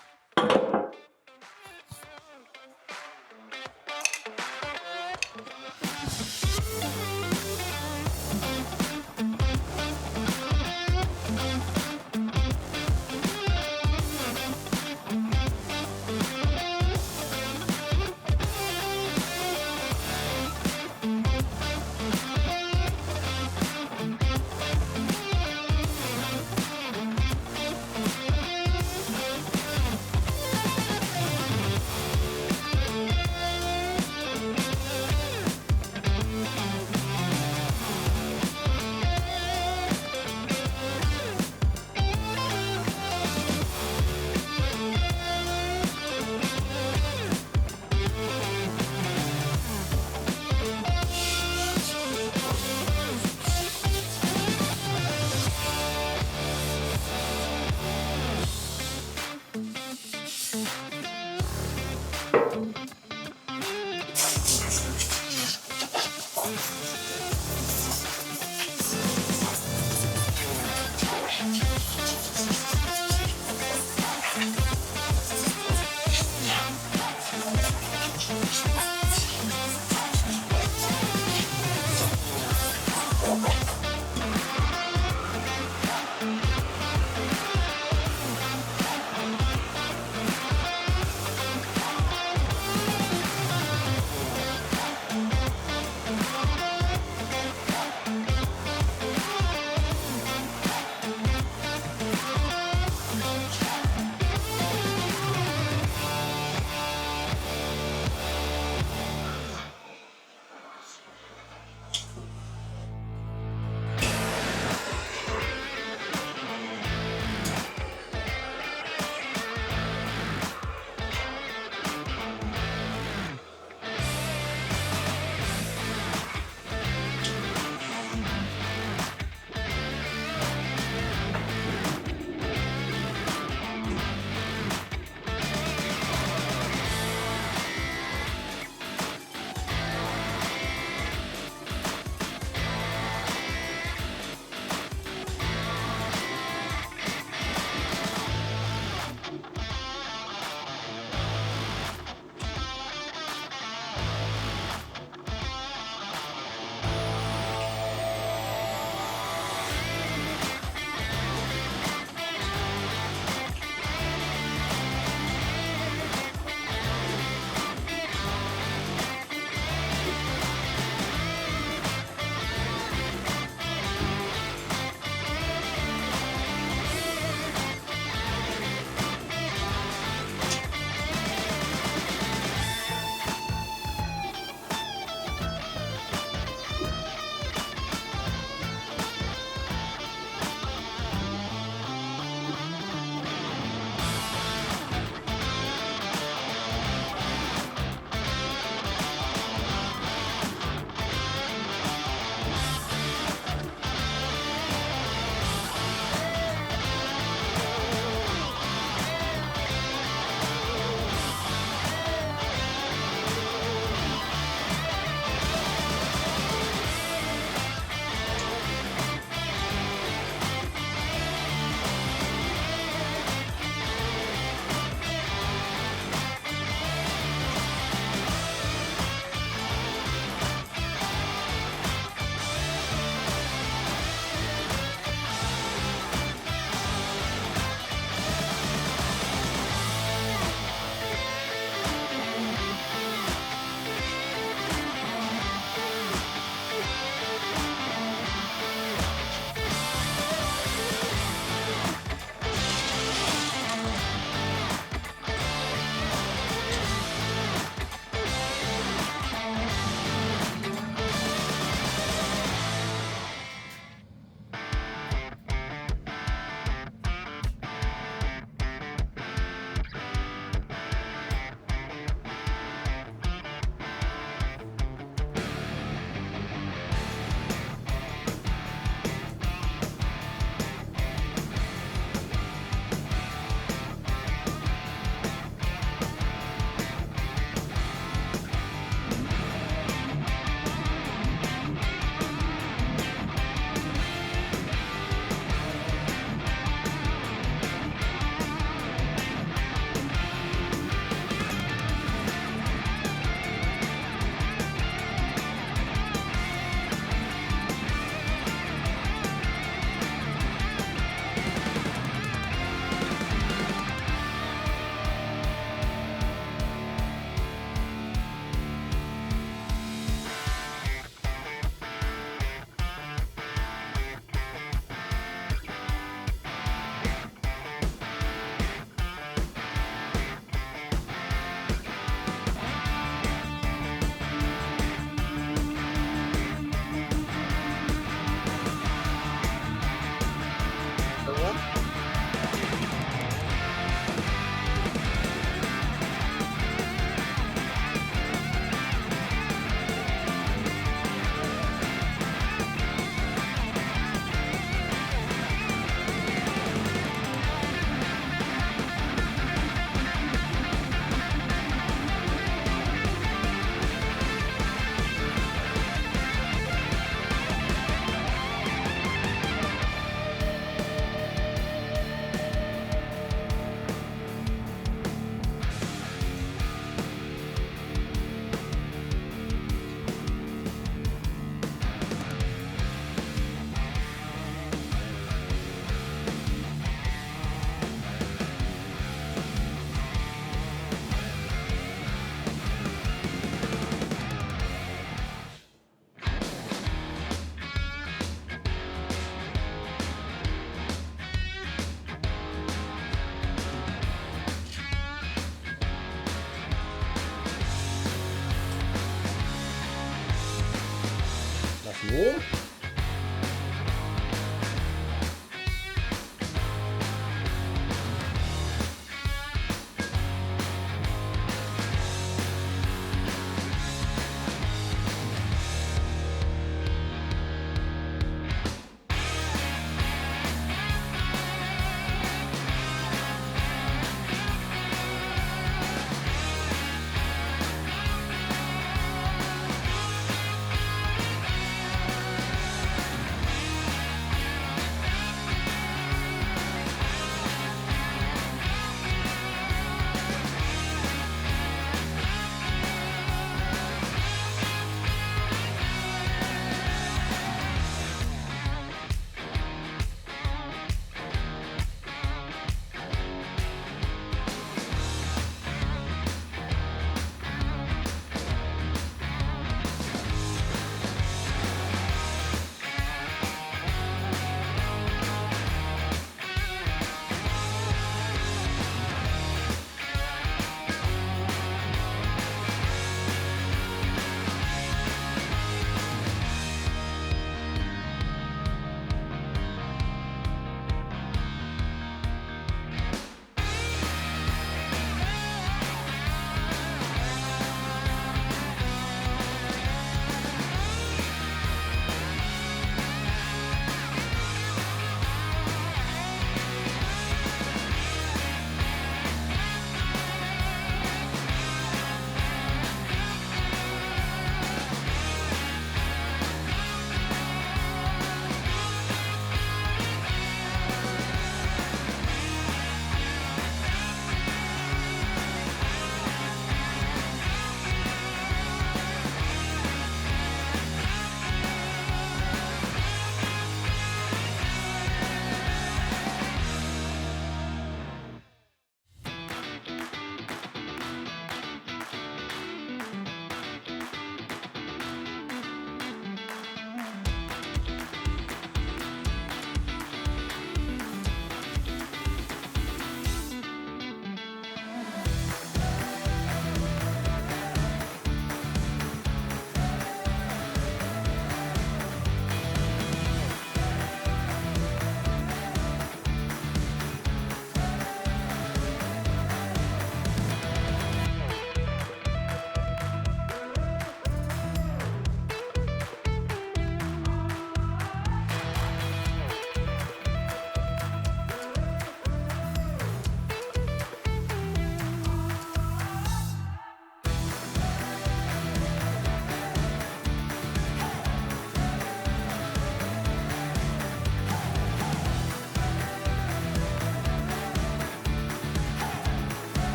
Nice and warm.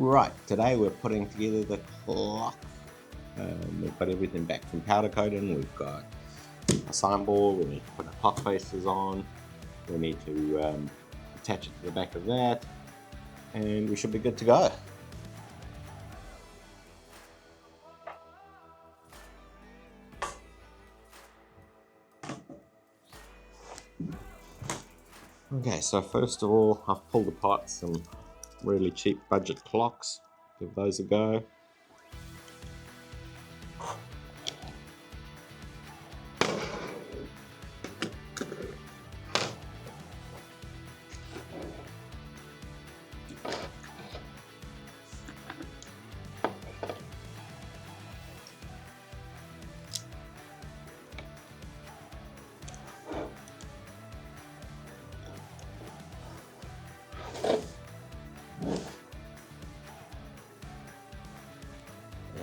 Right, today we're putting together the clock. We've got everything back from powder coating. We've got a signboard, we need to put the clock faces on, we need to attach it to the back of that, and we should be good to go. Okay, so first of all, I've pulled apart some really cheap budget clocks. Give those a go.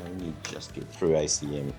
And you just get through ACM.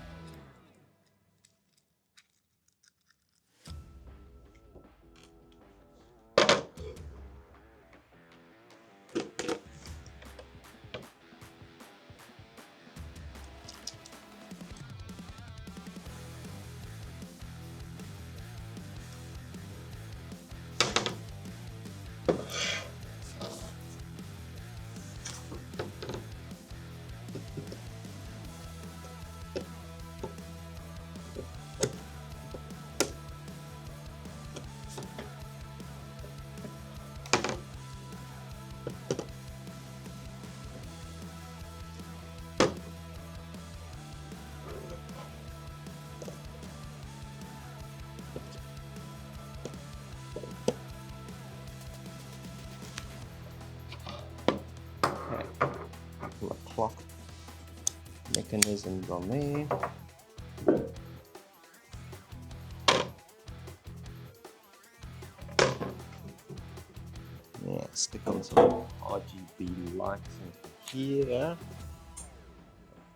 Okay, couple of clock mechanisms on there. Yeah, stick on some RGB lights into here.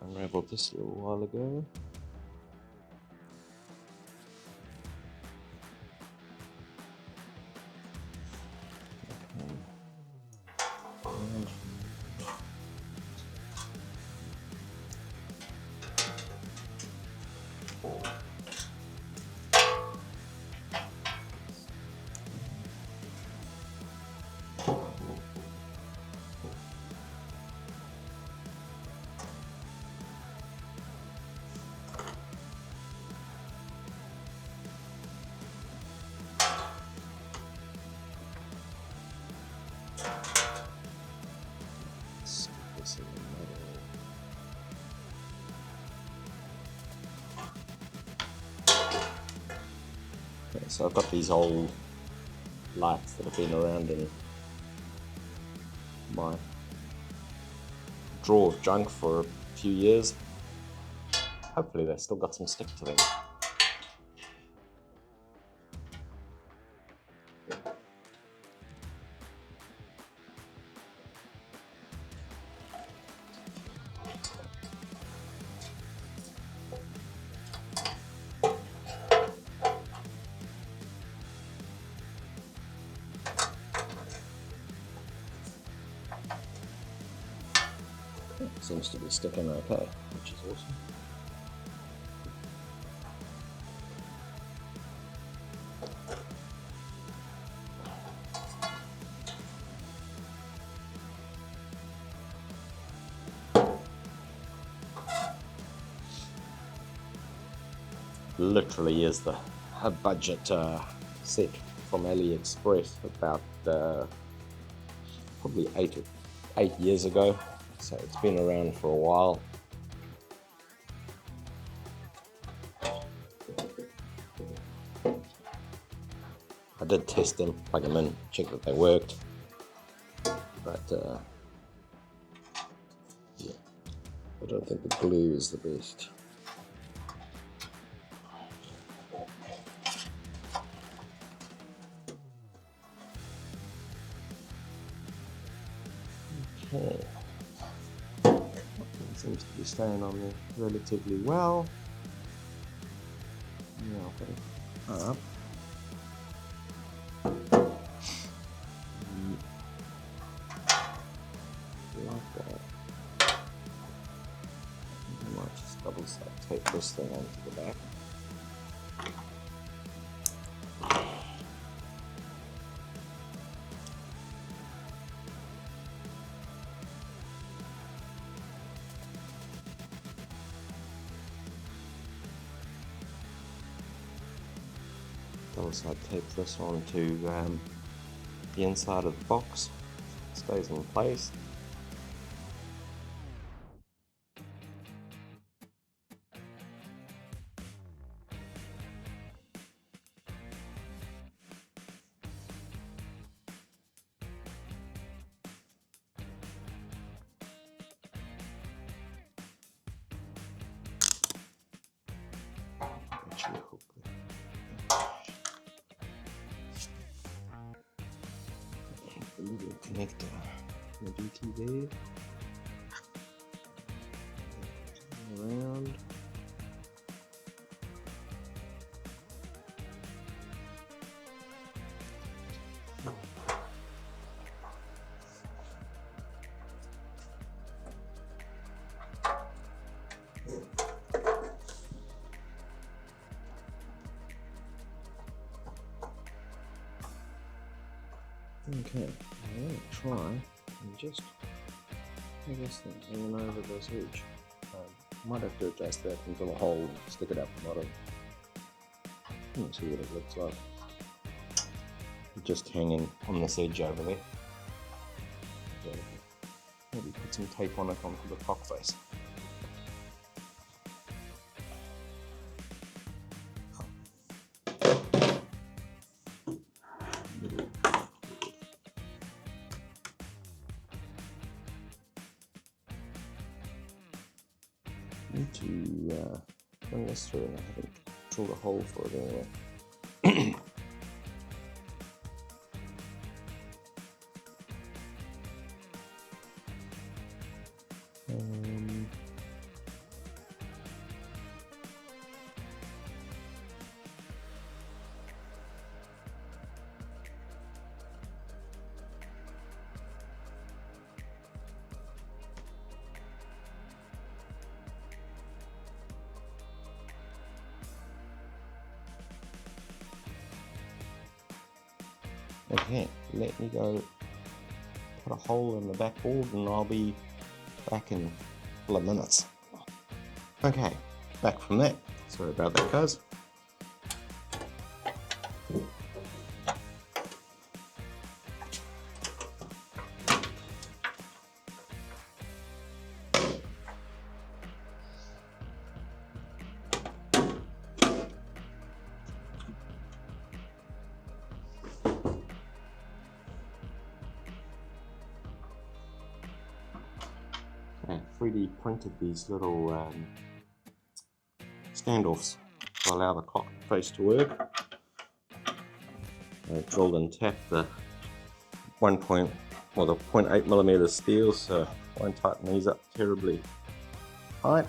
Unraveled this a little while ago. Stick this in the middle. Okay, so I've got these old lights that have been around in my drawer of junk for a few years. Hopefully they've still got some stick to them. Seems to be sticking okay, which is awesome. Literally is a budget set from AliExpress about probably eight years ago. So it's been around for a while. I did test them, plug them in, check that they worked. But yeah, I don't think the glue is the best. Okay. Seems to be staying on there relatively well. Now I'll put it up. Like that. I might just double side tape this thing onto the back. Double side tape this onto the inside of the box. It stays in place. Actually hook the little connector, the DT there, around. Okay, I'm going to try and just have this thing hanging over this edge. Might have to adjust that until a hole and stick it up the bottom. Let's see what it looks like. Just hanging on this edge over there. Okay. Maybe put some tape on it onto the clock face. need to run this through, and I haven't drilled a hole for it anyway. Okay, let me go put a hole in the backboard and I'll be back in a couple of minutes. Okay, back from that. Sorry about that, guys. I 3D printed these little standoffs to allow the clock face to work. I drilled and tapped the 0.8mm steel, so I won't tighten these up terribly tight.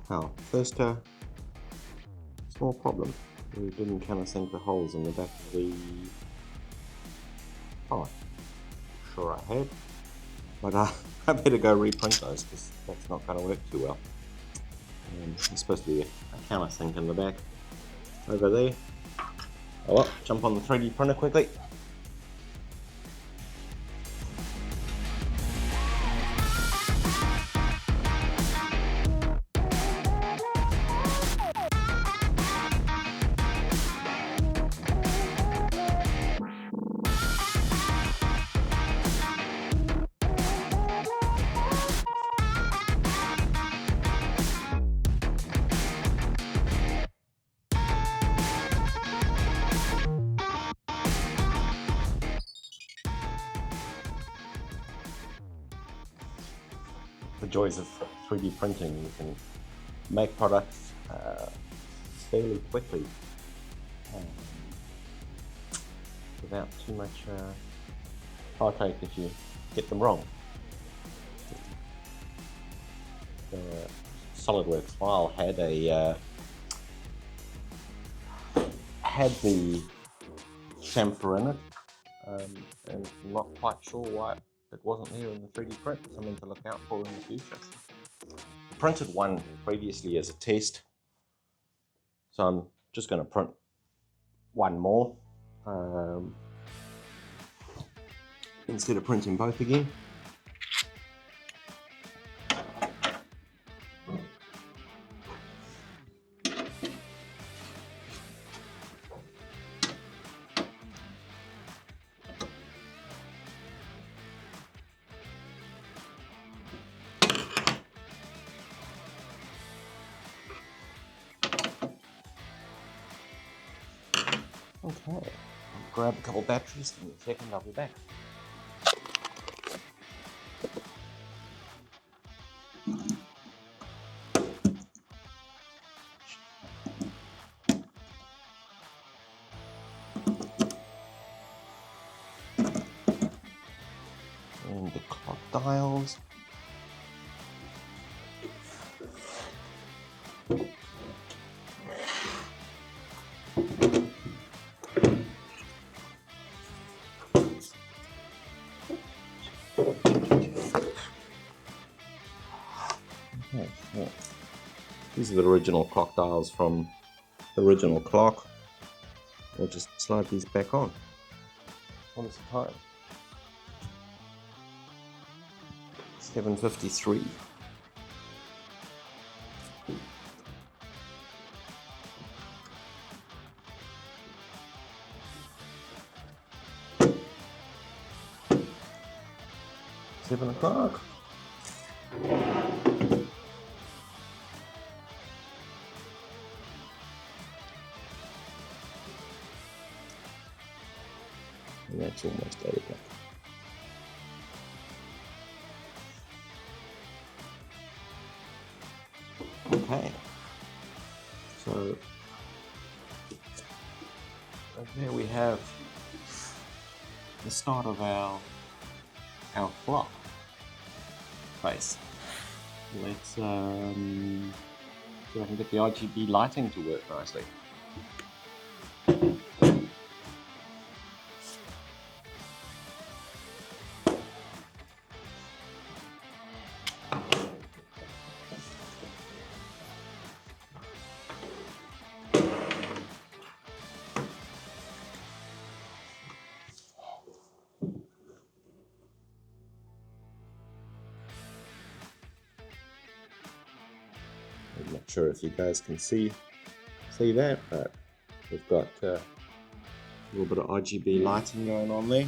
Now, first small problem. We didn't countersink the holes in the back of the part. Sure I had, but I better go reprint those because that's not going to work too well. There's supposed to be a countersink in the back over there. Oh well, jump on the 3D printer quickly. The joys of 3D printing, you can make products fairly quickly without too much heartache if you get them wrong. The Solidworks file had the chamfer in it, and I'm not quite sure why it wasn't there in the 3D print. Something to look out for in the future. I printed one previously as a test, so I'm just going to print one more instead of printing both again. Okay, I'll grab a couple batteries in a second, I'll be back. And the clock dials. Okay, so these are the original clock dials from the original clock. We'll just slide these back on. What is the time? 7:53. $7 and that's almost over. Okay, so there we have the start of our clock face. Let's see if I can get the RGB lighting to work nicely. I'm not sure if you guys can see that, but we've got a little bit of RGB lighting going on there.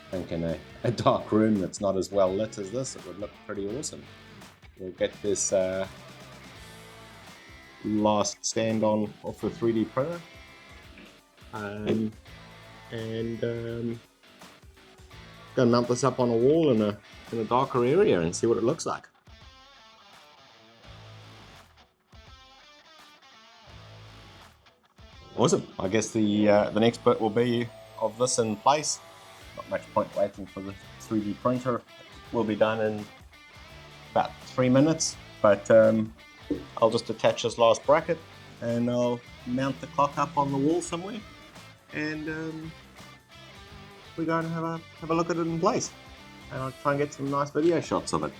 I think in a dark room that's not as well lit as this, it would look pretty awesome. We'll get this last stand on off the 3D printer, and go mount this up on a wall in a darker area and see what it looks like. Awesome. I guess the next bit will be of this in place. Not much point waiting for the 3D printer. It will be done in about 3 minutes, but I'll just attach this last bracket and I'll mount the clock up on the wall somewhere, and we go and have a look at it in place, and I'll try and get some nice video shots of it.